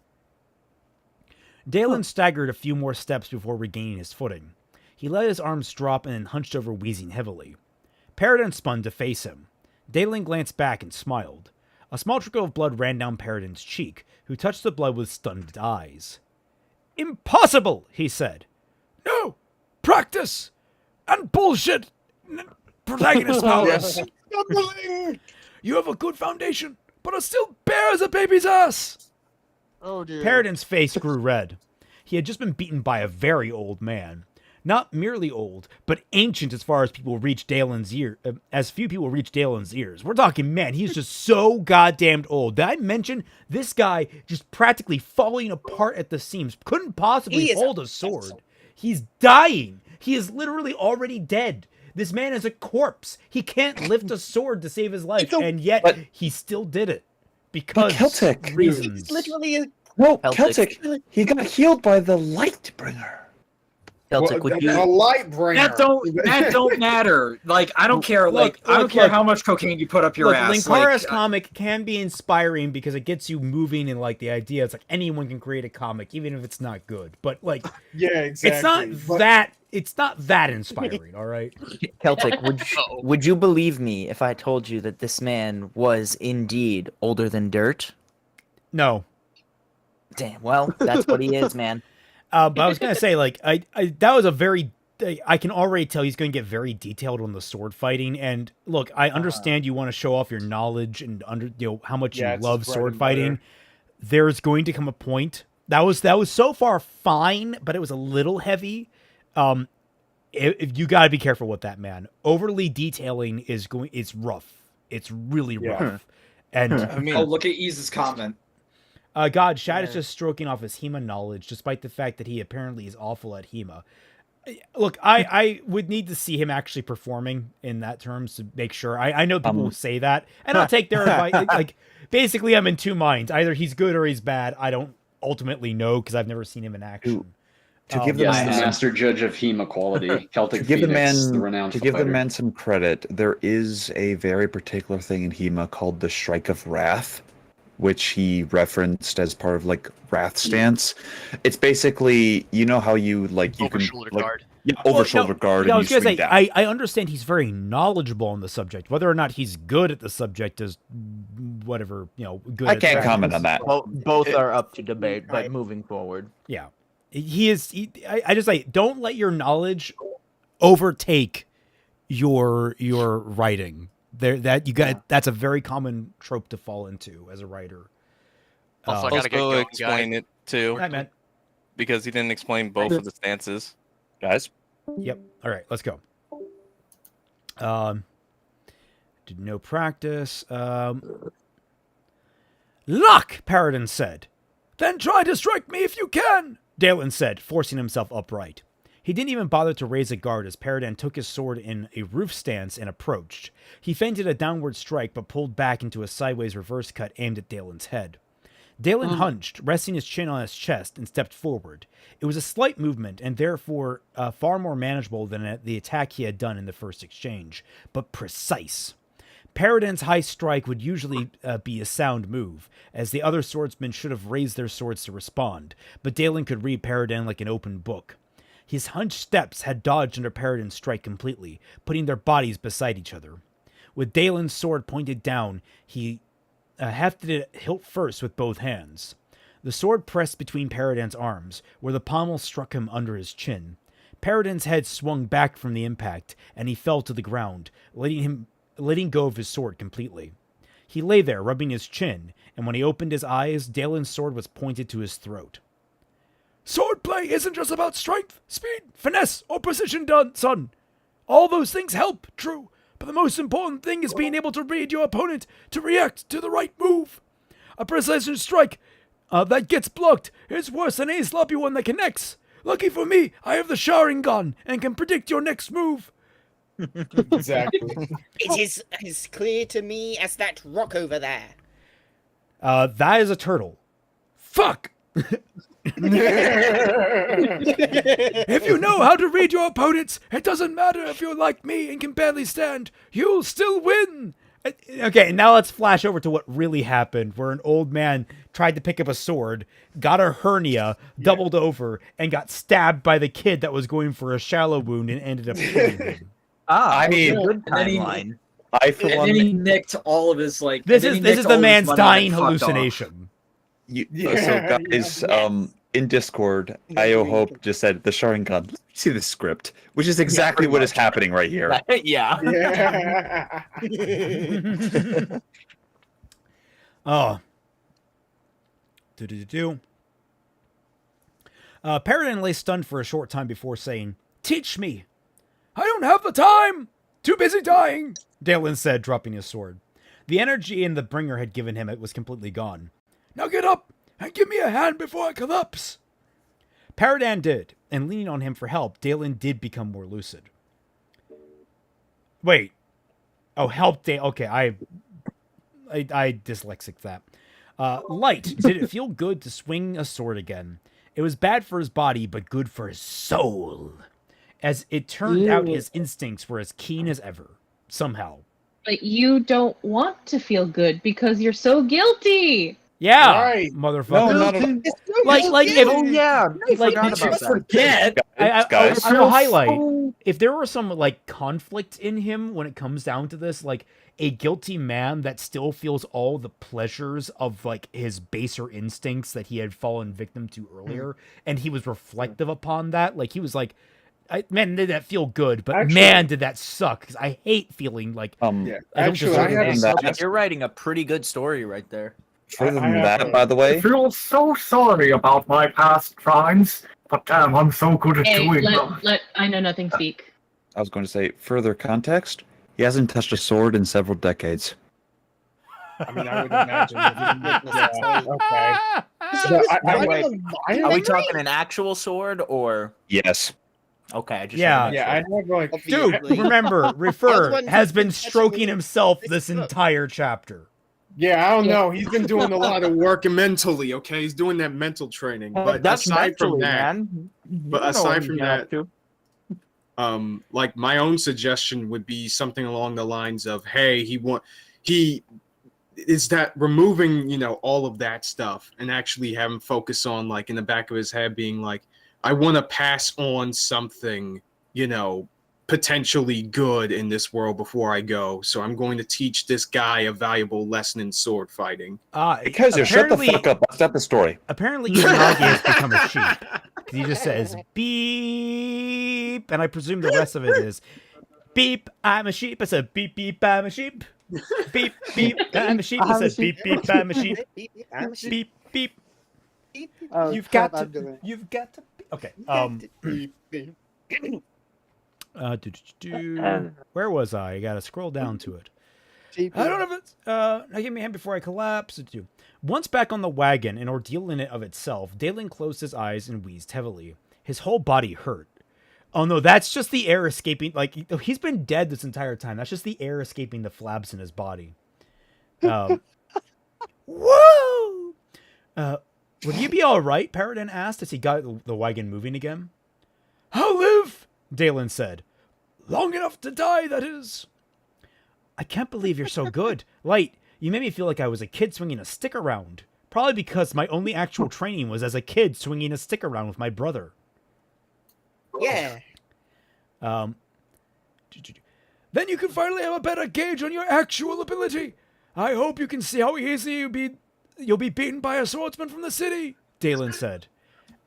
Speaker 1: Dalen staggered a few more steps before regaining his footing. He let his arms drop and then hunched over, wheezing heavily. Paradin spun to face him. Dalen glanced back and smiled. A small trickle of blood ran down Paradin's cheek, who touched the blood with stunned eyes. Impossible, he said. No! Practice! And bullshit! Protagonist powers! You have a good foundation, but are still bare as a baby's ass!
Speaker 16: Oh dear.
Speaker 1: Paradin's face grew red. He had just been beaten by a very old man. Not merely old, but ancient as far as people reach Dalen's ear, as few people reach Dalen's ears. We're talking, man, he's just so goddamn old. Did I mention this guy just practically falling apart at the seams? Couldn't possibly hold a sword. He's dying. He is literally already dead. This man is a corpse. He can't lift a sword to save his life, and yet he still did it. Because
Speaker 6: Celtic
Speaker 1: reasons.
Speaker 11: It's literally a
Speaker 6: Celtic. He got healed by the light bringer. Celtic, would you?
Speaker 16: A light bringer.
Speaker 10: That don't matter. Like, I don't care. Like, I don't care how much cocaine you put up your ass.
Speaker 1: Linkara's comic can be inspiring because it gets you moving, and like the idea, it's like anyone can create a comic, even if it's not good. But like,
Speaker 16: yeah, exactly.
Speaker 1: It's not that inspiring. All right,
Speaker 6: Celtic, would you believe me if I told you that this man was indeed older than dirt?
Speaker 1: No.
Speaker 6: Damn. Well, that's what he is, man.
Speaker 1: But I was gonna say, like, that was a very. I can already tell he's going to get very detailed on the sword fighting. And look, I understand you want to show off your knowledge and how much you love sword fighting. There's going to come a point that was so far fine, but it was a little heavy. If you got to be careful with that, man. Overly detailing it's rough. It's really rough. And
Speaker 10: I mean, look at Ease's comment.
Speaker 1: God, Shad is just stroking off his HEMA knowledge, despite the fact that he apparently is awful at HEMA. Look, I would need to see him actually performing in that terms to make sure. I know people will say that, and I'll take their advice. Like, basically, I'm in two minds. Either he's good or he's bad. I don't ultimately know because I've never seen him in action.
Speaker 18: To give the master judge of heme equality, Celtic
Speaker 19: to give
Speaker 18: Phoenix,
Speaker 19: the
Speaker 18: the
Speaker 19: man,
Speaker 18: renowned
Speaker 19: to give the
Speaker 18: fighter.
Speaker 19: man some credit, there is a very particular thing in HEMA called the Strike of Wrath, which he referenced as part of like Wrath stance. It's basically, you know how you like you
Speaker 4: Over
Speaker 19: can
Speaker 4: shoulder
Speaker 19: like,
Speaker 4: guard.
Speaker 19: yeah, over shoulder guard.
Speaker 1: Yeah, I
Speaker 19: and
Speaker 1: was
Speaker 19: you
Speaker 1: gonna
Speaker 19: swing
Speaker 1: say,
Speaker 19: down.
Speaker 1: I understand he's very knowledgeable on the subject. Whether or not he's good at the subject is whatever, good.
Speaker 19: I can't comment on that.
Speaker 6: Both are up to debate, but moving forward.
Speaker 1: Yeah. I just say, don't let your knowledge overtake your writing. That's a very common trope to fall into as a writer.
Speaker 3: Also, I gotta go explain it too.
Speaker 1: Hi, man.
Speaker 3: Because he didn't explain both of the stances.
Speaker 19: Guys?
Speaker 1: Yep. All right, let's go. Did no practice. Luck, Paradin said. Then try to strike me if you can, Dalen said, forcing himself upright. He didn't even bother to raise a guard as Paradin took his sword in a roof stance and approached. He feinted a downward strike but pulled back into a sideways reverse cut aimed at Dalen's head. Dalen hunched, resting his chin on his chest, and stepped forward. It was a slight movement, and therefore far more manageable than the attack he had done in the first exchange, but precise. Paradin's high strike would usually be a sound move, as the other swordsmen should have raised their swords to respond, but Dalen could read Paradin like an open book. His hunched steps had dodged under Paradin's strike completely, putting their bodies beside each other. With Dalen's sword pointed down, he hefted it hilt first with both hands. The sword pressed between Paradin's arms, where the pommel struck him under his chin. Paradin's head swung back from the impact, and he fell to the ground, letting go of his sword completely. He lay there, rubbing his chin, and when he opened his eyes, Dalen's sword was pointed to his throat. Swordplay isn't just about strength, speed, finesse, or precision, son. All those things help, true, but the most important thing is being able to read your opponent to react to the right move. A precision strike that gets blocked is worse than any sloppy one that connects. Lucky for me, I have the Sharingan and can predict your next move.
Speaker 11: Exactly. It is as clear to me as that rock over there.
Speaker 1: That is a turtle. Fuck! If you know how to read your opponents, it doesn't matter if you're like me and can barely stand, you'll still win. Okay, now let's flash over to what really happened, where an old man tried to pick up a sword, got a hernia, doubled over, and got stabbed by the kid that was going for a shallow wound and ended up killing him.
Speaker 10: I
Speaker 6: mean, good timeline.
Speaker 10: And then he nicked all of his like.
Speaker 1: This is the man's dying hallucination.
Speaker 19: So guys, in Discord, IO Hope just said the Sharingan. Let me see the script, which is exactly what is happening right here.
Speaker 6: Yeah.
Speaker 1: Oh. Paradin lay stunned for a short time before saying, "Teach me." "I don't have the time! Too busy dying," Dalen said, dropping his sword. The energy in the bringer had given him it was completely gone. "Now get up and give me a hand before I collapse." Paradin did, and leaning on him for help, Dalen did become more lucid. Wait. Oh, help Dalen. Okay, I dyslexic that. Light, did it feel good to swing a sword again? It was bad for his body, but good for his soul. As it turned out, his instincts were as keen as ever. Somehow.
Speaker 2: But you don't want to feel good because you're so guilty.
Speaker 1: Yeah,
Speaker 11: Right.
Speaker 1: motherfucker.
Speaker 19: No, not at all.
Speaker 1: Like if
Speaker 10: Forget.
Speaker 1: I will highlight if there were some like conflict in him when it comes down to this, like a guilty man that still feels all the pleasures of like his baser instincts that he had fallen victim to earlier, and he was reflective upon that. Like he was like, man, did that feel good? But
Speaker 11: Actually,
Speaker 1: man, did that suck? Because I hate feeling like
Speaker 11: Yeah.
Speaker 1: I don't
Speaker 11: Actually,
Speaker 1: deserve
Speaker 11: I have
Speaker 1: that.
Speaker 6: You're writing a pretty good story right there.
Speaker 19: Further than that, by the way,
Speaker 15: I feel so sorry about my past crimes, but damn, I'm so good at
Speaker 2: Hey,
Speaker 15: doing them.
Speaker 2: let I know nothing speak.
Speaker 19: I was going to say, further context, he hasn't touched a sword in several decades.
Speaker 11: I mean, I would imagine. If you witness that. Okay. So
Speaker 6: Are we talking an actual sword or?
Speaker 19: Yes.
Speaker 6: Okay, I just
Speaker 1: Yeah.
Speaker 11: Yeah, I know going.
Speaker 1: Dude, remember, Refer has been stroking himself this entire chapter.
Speaker 7: Yeah, I don't know. He's been doing a lot of work mentally. Okay, he's doing that mental training. But
Speaker 6: That's
Speaker 7: aside from
Speaker 6: mentally,
Speaker 7: that,
Speaker 6: man.
Speaker 7: but aside from that, like my own suggestion would be something along the lines of, hey, he is that removing, all of that stuff and actually have him focus on, like, in the back of his head being like, I want to pass on something, potentially good in this world before I go. So I'm going to teach this guy a valuable lesson in sword fighting.
Speaker 19: Because you shut the fuck up. That's not the story.
Speaker 1: Apparently, Izanagi has become a sheep. Because he just says, beep. And I presume the rest of it is, beep, I'm a sheep. I said, beep, beep, I'm a sheep. Beep, beep, I'm a sheep. I said, beep, beep, I'm a sheep. Beep, beep.
Speaker 14: Oh,
Speaker 1: You've
Speaker 14: crap,
Speaker 1: got
Speaker 14: I'm doing
Speaker 1: to. You've got to. Okay. Where was I? I gotta scroll down to it. I don't know if it's now give me a hand before I collapse. Once back on the wagon, an ordeal in it of itself, Dalen closed his eyes and wheezed heavily. His whole body hurt. Oh no, that's just the air escaping. Like, he's been dead this entire time. That's just the air escaping the flaps in his body. Woo! Would you be all right? Paradin asked as he got the wagon moving again. I'll live, Dalen said. Long enough to die, that is. I can't believe you're so good. Light, you made me feel like I was a kid swinging a stick around. Probably because my only actual training was as a kid swinging a stick around with my brother.
Speaker 14: Yeah.
Speaker 1: Then you can finally have a better gauge on your actual ability. I hope you can see how easy you'll be beaten by a swordsman from the city, Dalen said.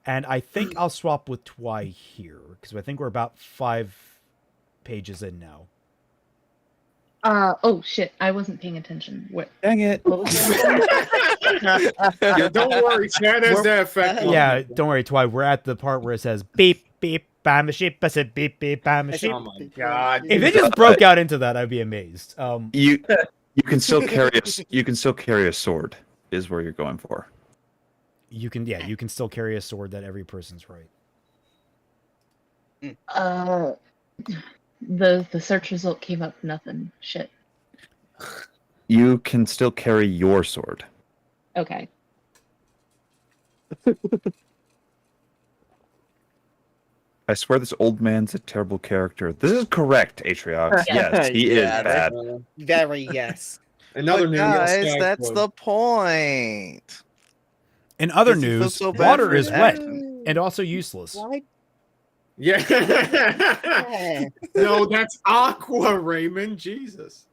Speaker 1: And I think I'll swap with Twy here, because I think we're about 5 pages in now.
Speaker 2: Oh shit, I wasn't paying attention. What?
Speaker 19: Dang it.
Speaker 2: What was that?
Speaker 7: Yeah, don't worry, Chad has that effect.
Speaker 1: Yeah, don't worry, Twy. We're at the part where it says beep, beep, bam a sheep. I said beep, beep, bam a sheep.
Speaker 7: Oh my god.
Speaker 1: If it just broke out into that, I'd be amazed.
Speaker 19: You can still carry a sword, is where you're going for.
Speaker 1: You can still carry a sword. That every person's right.
Speaker 2: The search result came up nothing. Shit.
Speaker 19: You can still carry your sword.
Speaker 2: Okay.
Speaker 19: I swear this old man's a terrible character. This is correct, Atriox. Yes, he is bad.
Speaker 14: Very yes.
Speaker 7: Another news,
Speaker 3: guys, that's the point.
Speaker 1: In other
Speaker 3: Does he feel
Speaker 1: news,
Speaker 3: so bad
Speaker 1: water
Speaker 3: for
Speaker 1: is
Speaker 3: that?
Speaker 1: wet and also useless.
Speaker 14: Why?
Speaker 7: Yeah. No, that's Aqua, Raymond. Jesus.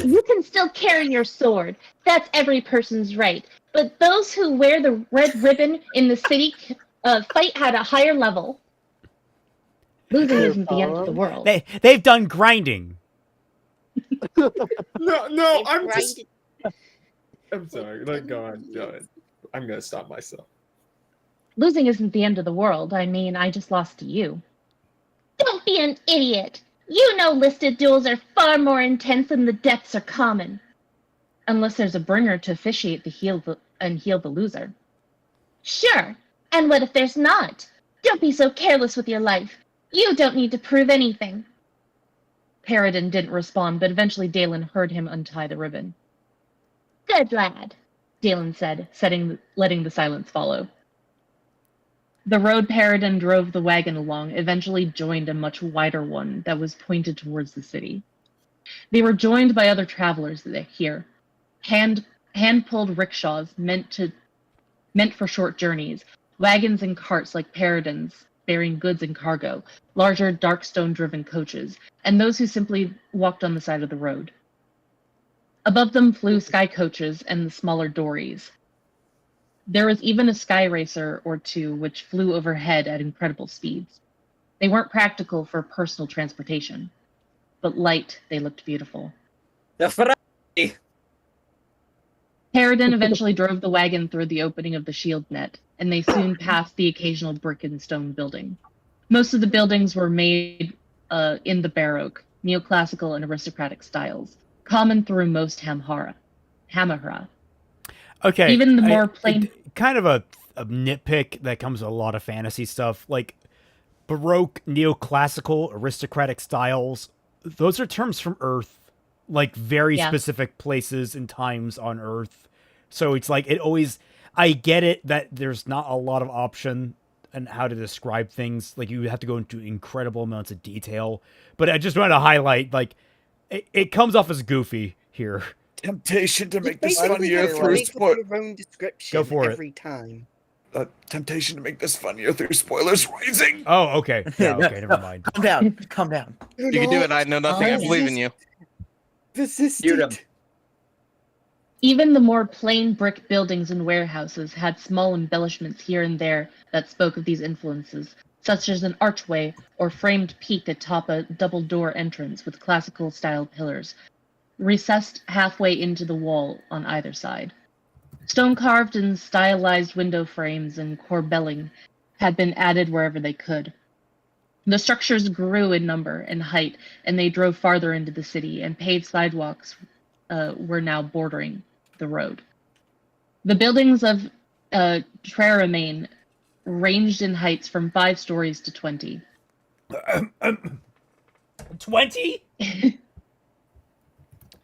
Speaker 2: You can still carry your sword. That's every person's right. But those who wear the red ribbon in the city fight at a higher level. Losing isn't the end of the world.
Speaker 1: They've done grinding.
Speaker 7: No, I'm sorry. Go on. I'm gonna stop myself.
Speaker 2: Losing isn't the end of the world. I mean, I just lost to you. Don't be an idiot. You know listed duels are far more intense than the deaths are common. Unless there's a bringer to officiate heal the loser. Sure. And what if there's not? Don't be so careless with your life. You don't need to prove anything. Paradin didn't respond, but eventually Dalen heard him untie the ribbon. Good lad, Dalen said, letting the silence follow. The road Paradin drove the wagon along eventually joined a much wider one that was pointed towards the city. They were joined by other travelers here, hand-pulled rickshaws meant for short journeys, wagons and carts like Paradin's bearing goods and cargo, larger dark stone-driven coaches, and those who simply walked on the side of the road. Above them flew sky coaches and the smaller dories. There was even a sky racer or two which flew overhead at incredible speeds. They weren't practical for personal transportation, but light, they looked beautiful. Paradin eventually drove the wagon through the opening of the shield net, and they soon passed the occasional brick and stone building. Most of the buildings were made in the Baroque, neoclassical, and aristocratic styles, common through most Hamahra.
Speaker 1: Okay.
Speaker 2: Even the more plain...
Speaker 1: Kind of a nitpick that comes with a lot of fantasy stuff, like Baroque, neoclassical, aristocratic styles. Those are terms from Earth. like very
Speaker 2: Yeah.
Speaker 1: specific places and times on Earth. So it's like it always. I get it that there's not a lot of option and how to describe things. Like you have to go into incredible amounts of detail. But I just want to highlight, like, it comes off as goofy here.
Speaker 19: Temptation to make this
Speaker 14: Basically,
Speaker 19: funnier
Speaker 14: have to
Speaker 19: through
Speaker 14: make up your own description
Speaker 1: Go for it.
Speaker 14: every time.
Speaker 19: temptation to make this funnier through spoilers rising.
Speaker 1: Oh, okay. Yeah, okay, never mind.
Speaker 6: Calm down. Calm down.
Speaker 3: You can do it. I know nothing. I believe in you.
Speaker 14: Persistent.
Speaker 2: Even the more plain brick buildings and warehouses had small embellishments here and there that spoke of these influences, such as an archway or framed peak atop a double-door entrance with classical-style pillars, recessed halfway into the wall on either side. Stone-carved and stylized window frames and corbelling had been added wherever they could. The structures grew in number and height, and they drove farther into the city, and paved sidewalks were now bordering the road. The buildings of Treramain ranged in heights from 5 stories to 20.
Speaker 1: 20?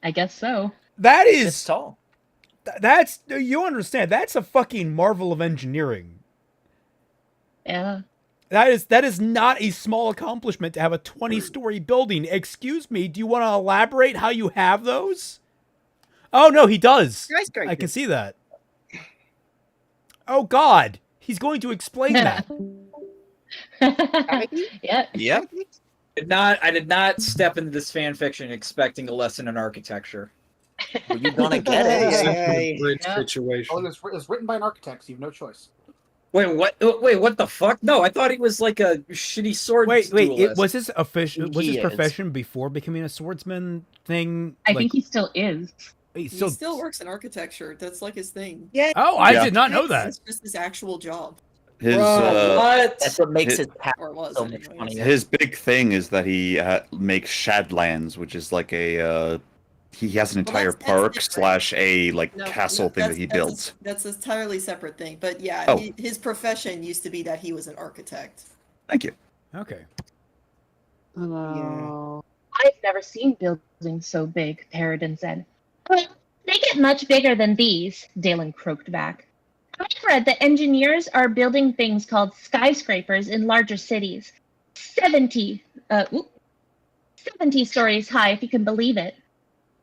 Speaker 2: I guess so.
Speaker 1: That is
Speaker 6: It's tall.
Speaker 1: That's, you understand, that's a fucking marvel of engineering.
Speaker 2: Yeah.
Speaker 1: That is not a small accomplishment to have a 20-story building. Excuse me, do you want to elaborate how you have those? Oh, no, he does. I can see that. Oh, God. He's going to explain that.
Speaker 2: Yeah.
Speaker 3: Yep.
Speaker 10: I did not step into this fan fiction expecting a lesson in architecture.
Speaker 6: Well, you're gonna get it.
Speaker 7: Bridge
Speaker 12: Yeah.
Speaker 7: situation.
Speaker 12: Oh, it was written by an architect, so you have no choice.
Speaker 10: Wait, what? Wait, what the fuck? No, I thought he was like a shitty sword.
Speaker 1: Wait,
Speaker 10: duelist.
Speaker 1: was his official? Was
Speaker 6: He
Speaker 1: his
Speaker 6: is.
Speaker 1: profession before becoming a swordsman thing?
Speaker 2: I think he still is.
Speaker 1: He
Speaker 20: still works in architecture. That's like his thing.
Speaker 14: Yeah.
Speaker 1: Oh, I did not know that.
Speaker 20: It's just his actual job.
Speaker 19: His
Speaker 10: what?
Speaker 6: That's what makes
Speaker 19: his,
Speaker 6: his path
Speaker 20: Or was
Speaker 6: so
Speaker 20: it
Speaker 6: much
Speaker 20: anyways?
Speaker 6: funnier.
Speaker 19: his big thing is that he makes Shadlands, which is like a he has an entire
Speaker 20: that's
Speaker 19: park
Speaker 20: different.
Speaker 19: slash a like
Speaker 20: No,
Speaker 19: castle thing that he builds.
Speaker 20: That's an entirely separate thing. But yeah,
Speaker 19: Oh.
Speaker 20: his profession used to be that he was an architect.
Speaker 19: Thank you.
Speaker 1: Okay.
Speaker 2: Hello. I've never seen buildings so big, Paradin said. Well, they get much bigger than these, Dalen croaked back. I've read that engineers are building things called skyscrapers in larger cities. 70 stories high, if you can believe it.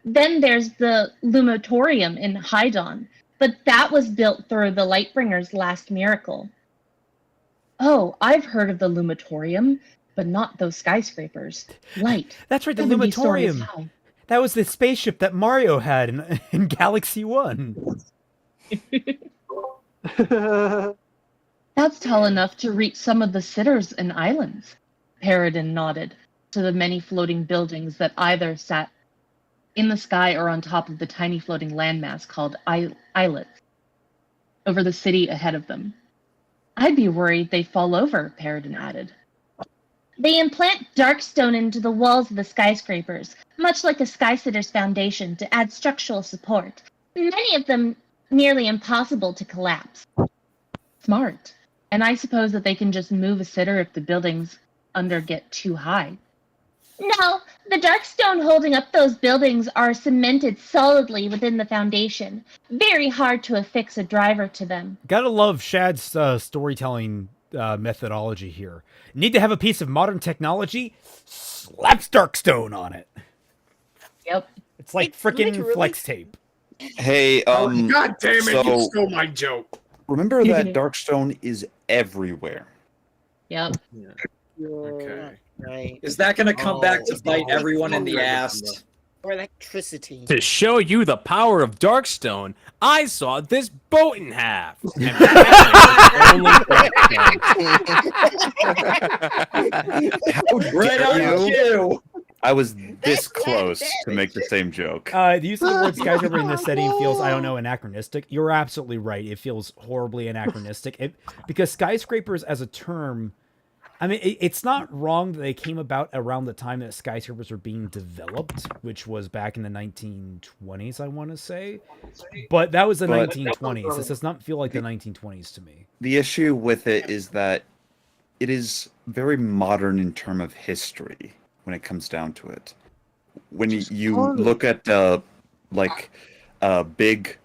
Speaker 2: Then there's the Lumatorium in Hydon, but that was built through the Lightbringer's last miracle. Oh, I've heard of the Lumatorium, but not those skyscrapers. Light.
Speaker 1: That's right, the
Speaker 2: 70 stories
Speaker 1: Lumatorium.
Speaker 2: high.
Speaker 1: That was the spaceship that Mario had in Galaxy 1.
Speaker 2: That's tall enough to reach some of the sitters and islands. Paradin nodded to the many floating buildings that either sat in the sky or on top of the tiny floating landmass called islets over the city ahead of them. I'd be worried they'd fall over, Paradin added. They implant darkstone into the walls of the skyscrapers, much like a skysitter's foundation, to add structural support. Many of them nearly impossible to collapse. Smart. And I suppose that they can just move a sitter if the buildings under get too high. No, the darkstone holding up those buildings are cemented solidly within the foundation. Very hard to affix a driver to them.
Speaker 1: Gotta love Shad's storytelling methodology here. Need to have a piece of modern technology? Slaps Darkstone on it.
Speaker 2: Yep.
Speaker 1: It's like frickin' flex tape.
Speaker 19: Hey,
Speaker 7: God damn it!
Speaker 19: so-
Speaker 7: You stole my joke.
Speaker 19: Remember that Darkstone is everywhere.
Speaker 2: Yep.
Speaker 7: Okay.
Speaker 14: Right.
Speaker 10: Is that going to come back to bite everyone in the ass?
Speaker 14: Or electricity.
Speaker 21: To show you the power of Darkstone, I saw this boat in half. And
Speaker 19: How
Speaker 10: Right on
Speaker 19: dare
Speaker 10: you!
Speaker 19: I was this close to make the same joke.
Speaker 1: The use of the word skyscraper in this setting feels, I don't know, anachronistic. You're absolutely right. It feels horribly anachronistic. Because skyscrapers as a term, I mean, it's not wrong that they came about around the time that skyscrapers were being developed, which was back in the 1920s, I want to say. But that was the 1920s. This does not feel like the 1920s to me.
Speaker 19: The issue with it is that it is very modern in terms of history when it comes down to it. when you look at like big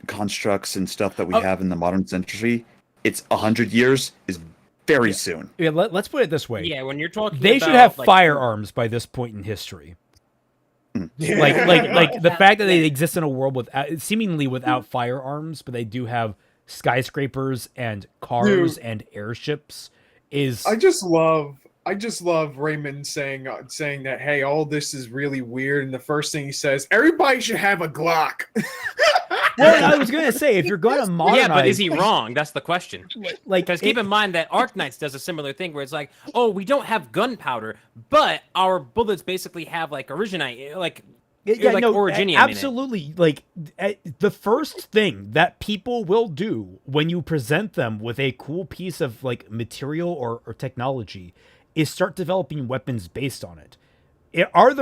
Speaker 19: constructs and stuff that we have in the modern century, it's 100 years is very soon.
Speaker 1: Yeah, let's put it this way.
Speaker 21: Yeah, when you're talking
Speaker 1: they
Speaker 21: about,
Speaker 1: should have
Speaker 21: like,
Speaker 1: firearms by this point in history. Like the fact that they exist in a world without, seemingly without firearms, but they do have skyscrapers and cars and airships is.
Speaker 7: I just love Raymond saying that, hey, all this is really weird, and the first thing he says, everybody should have a Glock.
Speaker 1: Well, I was gonna say, if you're gonna modernize,
Speaker 21: yeah, but is he wrong? That's the question.
Speaker 1: Like,
Speaker 21: because keep in mind that Arknights does a similar thing where it's like, oh, we don't have gunpowder, but our bullets basically have like originite, like originium
Speaker 1: absolutely. Like the first thing that people will do when you present them with a cool piece of like material or technology is start developing weapons based on it. Are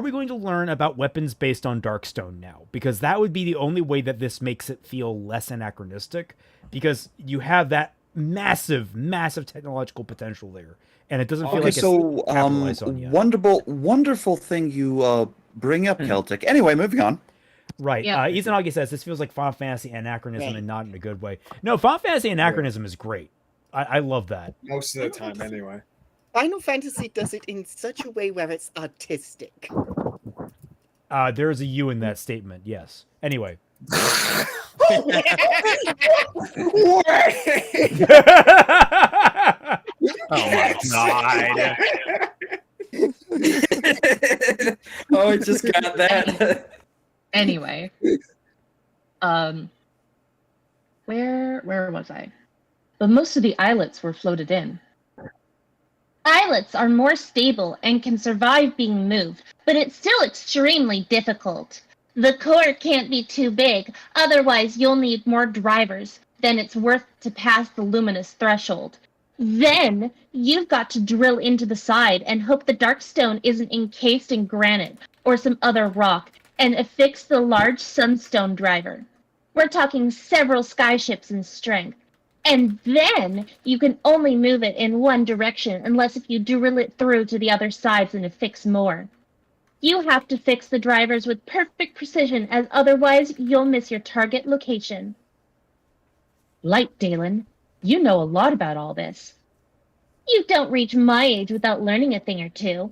Speaker 1: we going to learn about weapons based on Darkstone now? Because that would be the only way that this makes it feel less anachronistic, because you have that massive technological potential there, and it doesn't feel like it's capitalized on yet.
Speaker 19: Wonderful thing you bring up, Celtic. Anyway, moving on.
Speaker 1: Right.
Speaker 2: Yeah.
Speaker 1: Izanagi says this feels like Final Fantasy anachronism and not in a good way. No, Final Fantasy anachronism is great. I love that.
Speaker 7: Most of the time, anyway.
Speaker 14: Final Fantasy does it in such a way where it's artistic.
Speaker 1: There is a U in that statement, yes. Anyway.
Speaker 10: Oh my god. Oh, I just got that.
Speaker 2: Anyway. Where was I? But most of the islets were floated in. Islets are more stable and can survive being moved, but it's still extremely difficult. The core can't be too big, otherwise you'll need more drivers than it's worth to pass the luminous threshold. Then, you've got to drill into the side and hope the Darkstone isn't encased in granite or some other rock, and affix the large sunstone driver. We're talking several skyships in strength. And then you can only move it in one direction unless if you drill it through to the other sides and affix more. You have to fix the drivers with perfect precision, as otherwise you'll miss your target location. Light, Dalen, you know a lot about all this. You don't reach my age without learning a thing or two.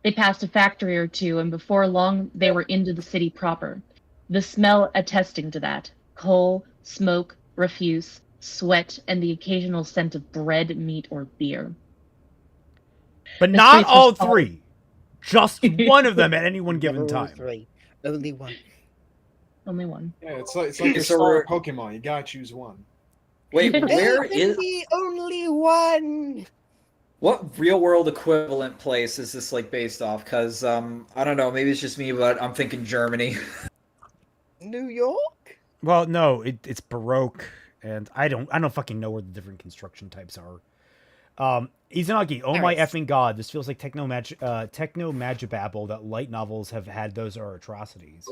Speaker 2: They passed a factory or two, and before long they were into the city proper. The smell attesting to that. Coal, smoke, refuse, sweat, and the occasional scent of bread, meat, or beer.
Speaker 1: But not all three. Just one of them at any one given time.
Speaker 14: Three. Only one.
Speaker 2: Only one.
Speaker 7: Yeah, it's like your star Pokemon. You gotta choose one.
Speaker 10: Wait, where is
Speaker 14: only one?
Speaker 10: what real world equivalent place is this like based off? Because I don't know, maybe it's just me, but I'm thinking Germany.
Speaker 14: New York?
Speaker 1: Well, no, it's Baroque, and I don't fucking know where the different construction types are. Izanagi, oh my effing god, this feels like techno magibabble that light novels have had. Those are atrocities.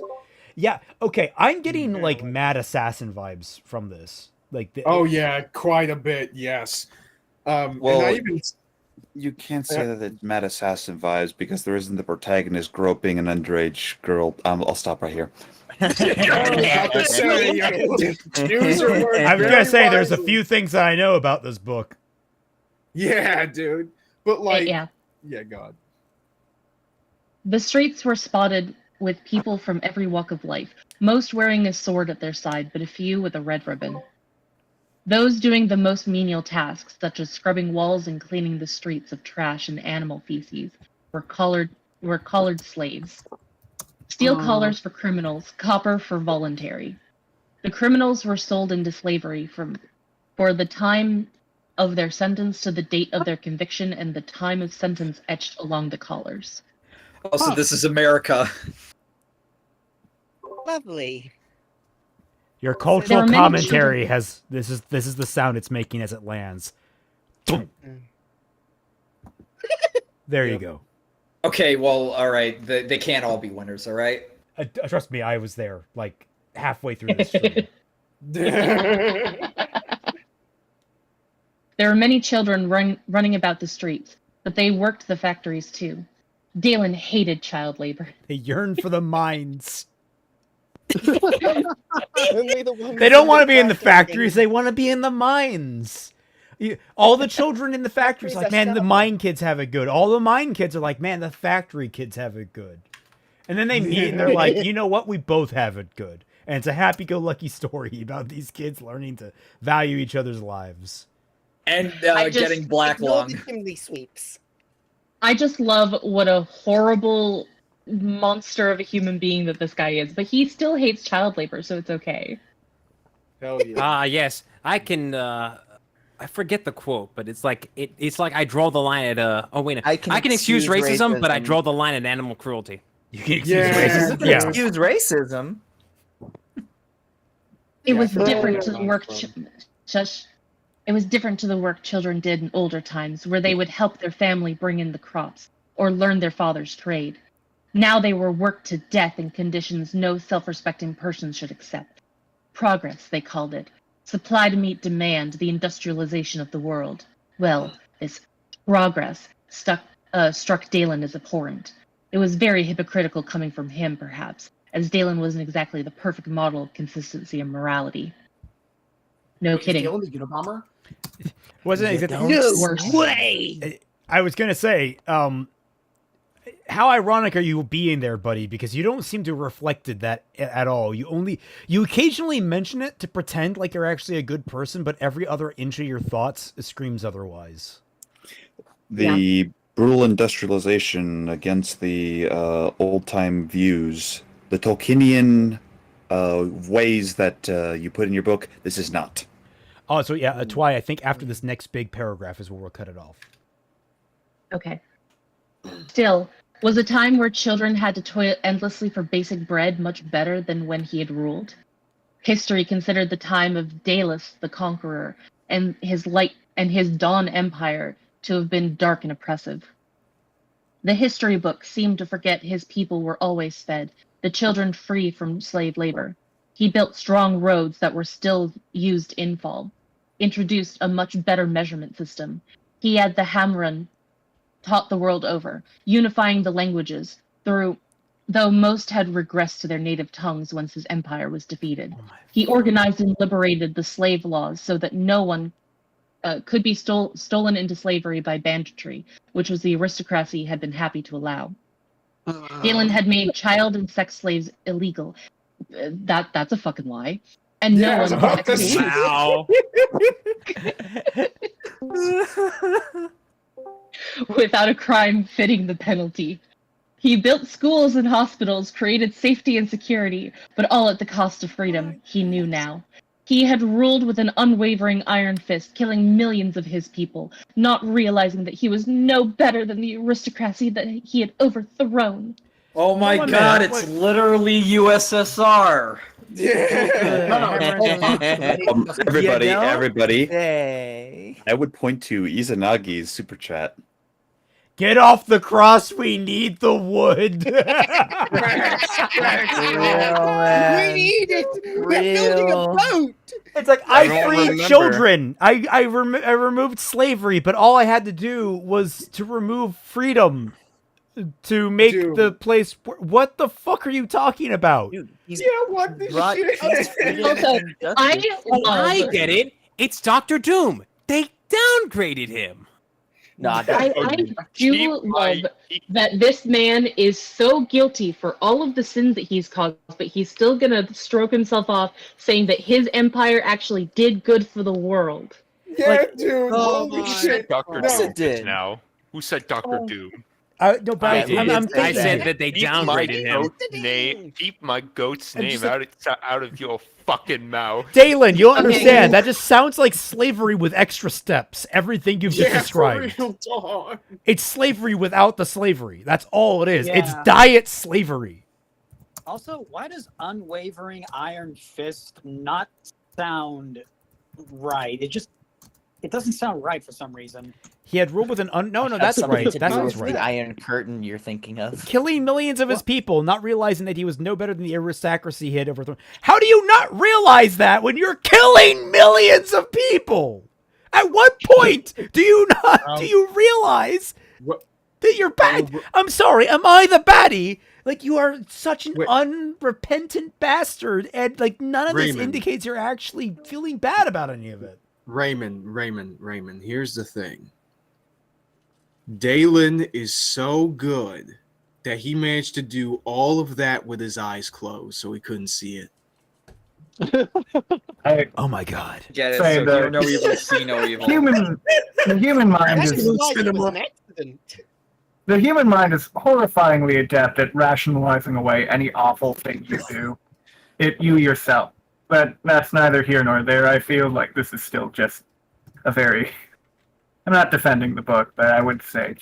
Speaker 1: Yeah, okay, I'm getting like Mad Assassin vibes from this. Like,
Speaker 7: yeah, quite a bit, yes.
Speaker 19: Well, you can't say that it's Mad Assassin vibes because there isn't the protagonist groping an underage girl. I'll stop right here.
Speaker 1: I'm gonna say there's a few things that I know about this book.
Speaker 7: Yeah, dude. But like,
Speaker 2: yeah,
Speaker 7: God.
Speaker 2: The streets were spotted with people from every walk of life, most wearing a sword at their side, but a few with a red ribbon. Those doing the most menial tasks, such as scrubbing walls and cleaning the streets of trash and animal feces, were collared slaves. Steel collars for criminals, copper for voluntary. The criminals were sold into slavery for the time of their sentence to the date of their conviction, and the time of sentence etched along the collars.
Speaker 10: Also, this is America.
Speaker 14: Lovely.
Speaker 1: Your cultural commentary has this is the sound it's making as it lands. There you go.
Speaker 10: Okay, well, all right. They can't all be winners, all right?
Speaker 1: Trust me, I was there, like, halfway through this stream.
Speaker 2: There were many children running about the streets, but they worked the factories too. Dalen hated child labor.
Speaker 1: They yearn for the mines.
Speaker 14: Only the ones
Speaker 1: They don't
Speaker 14: in
Speaker 1: want to be in the
Speaker 14: factory
Speaker 1: factories. They want to be in the mines. All the children in the factories are like, man, the mine kids have it good. All the mine kids are like, man, the factory kids have it good. And then they meet and they're like, you know what? We both have it good. And it's a happy-go-lucky story about these kids learning to value each other's lives.
Speaker 10: And
Speaker 2: getting
Speaker 10: black
Speaker 14: Ignore
Speaker 10: lung.
Speaker 14: the chimney sweeps.
Speaker 2: I just love what a horrible monster of a human being that this guy is, but he still hates child labor, so it's okay.
Speaker 7: Hell yeah.
Speaker 21: Yes. I can I forget the quote, but it's like it's like I draw the line at I can excuse racism, but I draw the line at animal cruelty.
Speaker 1: You can excuse racism. Yeah.
Speaker 6: Excuse racism.
Speaker 2: It was different to the work. It was different to the work children did in older times, where they would help their family bring in the crops or learn their father's trade. Now they were worked to death in conditions no self-respecting person should accept. Progress, they called it. Supply to meet demand, the industrialization of the world. Well, this progress struck Dalen as abhorrent. It was very hypocritical coming from him, perhaps, as Dalen wasn't exactly the perfect model of consistency and morality. No kidding.
Speaker 12: Dalen the Unabomber?
Speaker 1: Wasn't exactly.
Speaker 2: No way!
Speaker 1: I was going to say, how ironic are you being there, buddy? Because you don't seem to have reflected that at all. You occasionally mention it to pretend like you're actually a good person, but every other inch of your thoughts screams otherwise.
Speaker 19: The brutal industrialization against the old-time views, the Tolkienian ways that you put in your book, this is not.
Speaker 1: Oh, so yeah, Twy, I think after this next big paragraph is where we'll cut it off.
Speaker 2: Okay. Still, was a time where children had to toil endlessly for basic bread much better than when he had ruled? History considered the time of Dalus the Conqueror and his Dawn Empire to have been dark and oppressive. The history books seemed to forget his people were always fed, the children free from slave labor. He built strong roads that were still used in fall, introduced a much better measurement system. He had the Hamrun taught the world over, unifying the languages, though most had regressed to their native tongues once his empire was defeated. He organized and liberated the slave laws so that no one could be stolen into slavery by banditry, which was the aristocracy had been happy to allow. Dalen had made child and sex slaves illegal. That's a fucking lie. And no one could execute.
Speaker 21: Wow.
Speaker 2: Without a crime fitting the penalty. He built schools and hospitals, created safety and security, but all at the cost of freedom, he knew now. He had ruled with an unwavering iron fist, killing millions of his people, not realizing that he was no better than the aristocracy that he had overthrown.
Speaker 10: Oh my god, it's literally USSR.
Speaker 19: Everybody.
Speaker 6: Hey.
Speaker 19: I would point to Izanagi's super chat.
Speaker 1: Get off the cross, we need the wood.
Speaker 14: We need it. We're building a boat.
Speaker 1: It's like, I freed children. I removed slavery, but all I had to do was to remove freedom to make the place. What the fuck are you talking about?
Speaker 14: Yeah, what the shit?
Speaker 2: Also,
Speaker 21: I get it. It's Dr. Doom. They downgraded him.
Speaker 2: I do love that this man is so guilty for all of the sins that he's caused, but he's still gonna stroke himself off saying that his empire actually did good for the world.
Speaker 14: Yeah, dude. Holy shit.
Speaker 8: Dr. Doom did now. Who said Dr. Doom?
Speaker 1: No, but
Speaker 21: I
Speaker 1: thinking
Speaker 21: said that they downgraded him.
Speaker 8: Keep my goat's name out of your fucking mouth.
Speaker 1: Dalen, you'll understand. That just sounds like slavery with extra steps. Everything you've just described.
Speaker 14: For real talk.
Speaker 1: It's slavery without the slavery. That's all it is.
Speaker 22: Yeah.
Speaker 1: It's diet slavery.
Speaker 22: Also, why does unwavering iron fist not sound right? It doesn't sound right for some reason.
Speaker 1: He had ruled with an no, that's right. That's right.
Speaker 6: The Iron Curtain you're thinking of.
Speaker 1: Killing millions of his people, not realizing that he was no better than the aristocracy he had overthrown. How do you not realize that when you're killing millions of people? At what point do you realize That you're bad. I'm sorry. Am I the baddie? Like, you are such an unrepentant bastard, and like none of this indicates you're actually feeling bad about any of it.
Speaker 7: Raymond. Here's the thing. Dalen is so good that he managed to do all of that with his eyes closed, so he couldn't see it.
Speaker 1: Oh my God!
Speaker 10: Get it? So hear no evil, see no evil.
Speaker 15: The human mind is the human mind is horrifyingly adept at rationalizing away any awful thing you do. You yourself. But that's neither here nor there. I feel like this is still just a very. I'm not defending the book, but I would say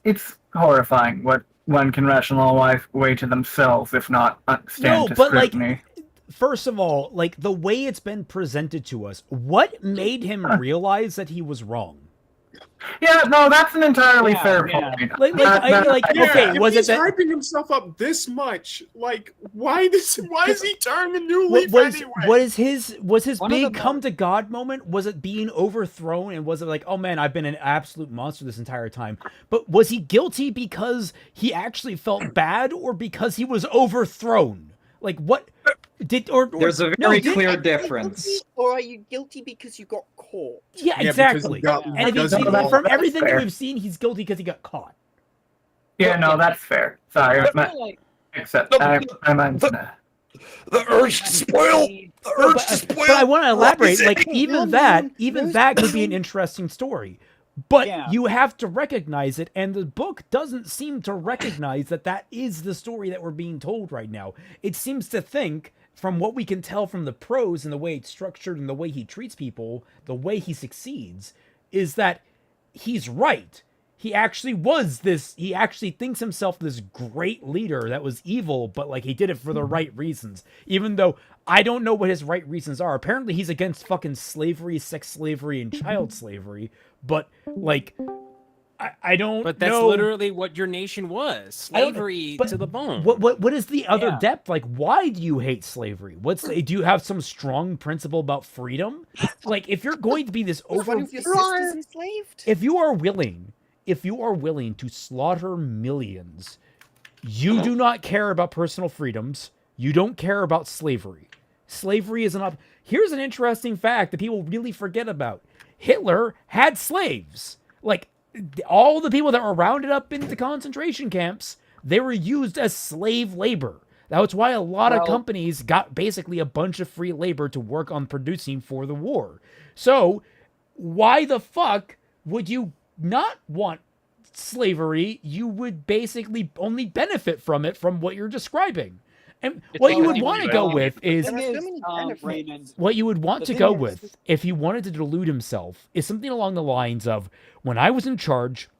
Speaker 15: it's horrifying what one can rationalize away to themselves, if not stand to scrutiny.
Speaker 1: Like, first of all, like the way it's been presented to us, what made him realize that he was wrong?
Speaker 15: Yeah, no, that's an entirely fair point.
Speaker 7: Okay, was it hyping himself up this much? Like, why is he turning a new leaf anyway?
Speaker 1: Was his big come to God moment? Was it being overthrown, and was it like, oh man, I've been an absolute monster this entire time? But was he guilty because he actually felt bad, or because he was overthrown? Like, what did
Speaker 10: there's a very clear difference.
Speaker 14: Or are you guilty because you got caught?
Speaker 1: Yeah, exactly. And from everything that we've seen, he's guilty because he got caught.
Speaker 15: Yeah, no, that's fair. Sorry, except I'm
Speaker 16: the urge to spoil. The urge to spoil.
Speaker 1: But I want to elaborate. Like, even that could be an interesting story. But you have to recognize it, and the book doesn't seem to recognize that is the story that we're being told right now. It seems to think, from what we can tell from the prose and the way it's structured and the way he treats people, the way he succeeds, is that he's right. He actually thinks himself this great leader that was evil, but like he did it for the right reasons. Even though I don't know what his right reasons are. Apparently he's against fucking slavery, sex slavery, and child slavery. But like, I don't know.
Speaker 21: But that's literally what your nation was. Slavery to the bone.
Speaker 1: What is the other depth? Like, why do you hate slavery? Do you have some strong principle about freedom? Like, if you're going to be this if you are willing to slaughter millions, you do not care about personal freedoms. You don't care about slavery. Slavery is an Here's an interesting fact that people really forget about. Hitler had slaves. Like, all the people that were rounded up into concentration camps, they were used as slave labor. That's why a lot of companies got basically a bunch of free labor to work on producing for the war. So, why the fuck would you not want slavery? You would basically only benefit from it from what you're describing. And what you would want to go with is what you would want to go with if he wanted to delude himself is something along the lines of, when I was in charge,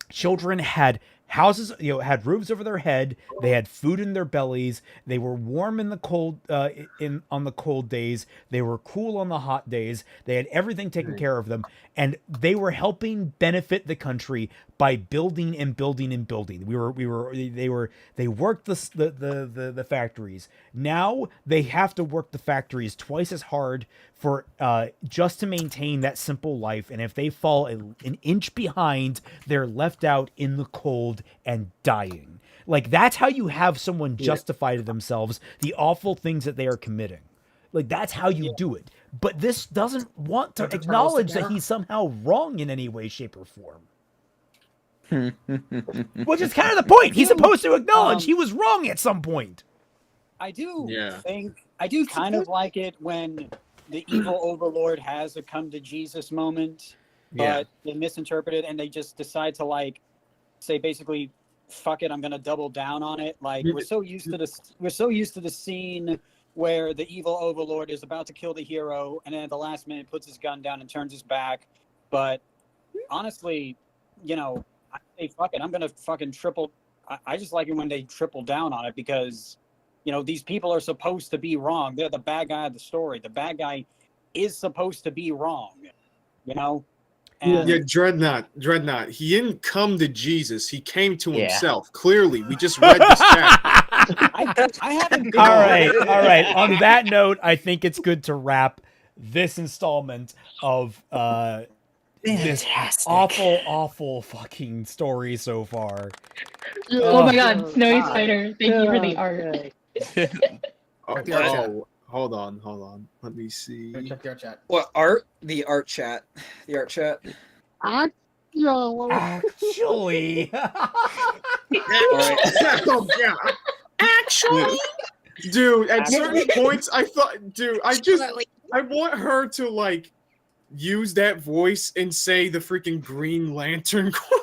Speaker 1: children had houses, had roofs over their head, they had food in their bellies, they were warm in the cold on the cold days, they were cool on the hot days, they had everything taken care of them, and they were helping benefit the country by building and building and building. They worked the factories. Now they have to work the factories twice as hard for just to maintain that simple life, and if they fall an inch behind, they're left out in the cold and dying. Like, that's how you have someone justify to themselves the awful things that they are committing. Like, that's how you do it. But this doesn't want to acknowledge that he's somehow wrong in any way, shape, or form. Which is kind of the point. He's supposed to acknowledge he was wrong at some point.
Speaker 22: I do kind of like it when the evil overlord has a come to Jesus moment, but they misinterpret it and they just decide to, like, say basically, fuck it, I'm gonna double down on it. Like, we're so used to the scene where the evil overlord is about to kill the hero and then at the last minute puts his gun down and turns his back. But honestly, I say fuck it, I'm gonna fucking triple. I just like it when they triple down on it, because these people are supposed to be wrong. They're the bad guy of the story. The bad guy is supposed to be wrong. And
Speaker 7: Dreadnought. He didn't come to Jesus. He came to himself. Clearly, we just read this chapter.
Speaker 22: I haven't.
Speaker 1: All right. On that note, I think it's good to wrap this installment of this awful fucking story so far.
Speaker 2: Oh my God, Snowy Spider! Thank you for the art.
Speaker 7: Hold on. Let me see.
Speaker 12: Check the art chat.
Speaker 10: What art? The art chat. The art chat.
Speaker 1: Actually.
Speaker 7: Oh, God. Actually, dude, at certain points, I thought, dude, I want her to like use that voice and say the freaking Green Lantern quote.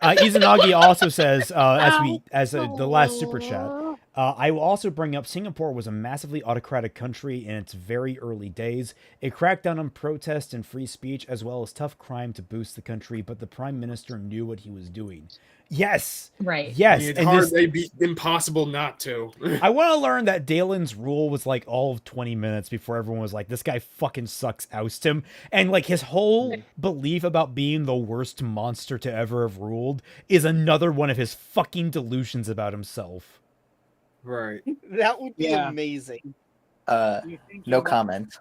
Speaker 1: Izanagi also says, the last super chat, I will also bring up Singapore was a massively autocratic country in its very early days. It cracked down on protest and free speech as well as tough crime to boost the country, but the prime minister knew what he was doing. Yes.
Speaker 2: Right.
Speaker 1: Yes.
Speaker 7: It'd be impossible not to.
Speaker 1: I want to learn that Dalen's rule was like all of 20 minutes before everyone was like, this guy fucking sucks, oust him. And like his whole belief about being the worst monster to ever have ruled is another one of his fucking delusions about himself.
Speaker 7: Right.
Speaker 14: That would be amazing.
Speaker 6: No comment.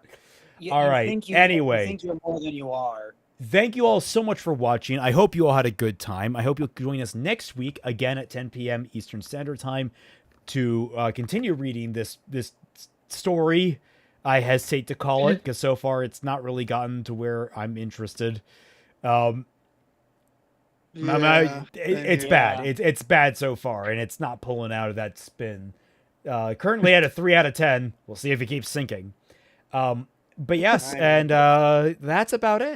Speaker 1: All right. Anyway.
Speaker 22: You think you're more than you are.
Speaker 1: Thank you all so much for watching. I hope you all had a good time. I hope you'll join us next week, again at 10 p.m. Eastern Standard Time, to continue reading this story. I hesitate to call it, because so far it's not really gotten to where I'm interested. It's bad. It's bad so far, and it's not pulling out of that spin. Currently at a 3 out of 10. We'll see if it keeps sinking. But yes, and that's about it.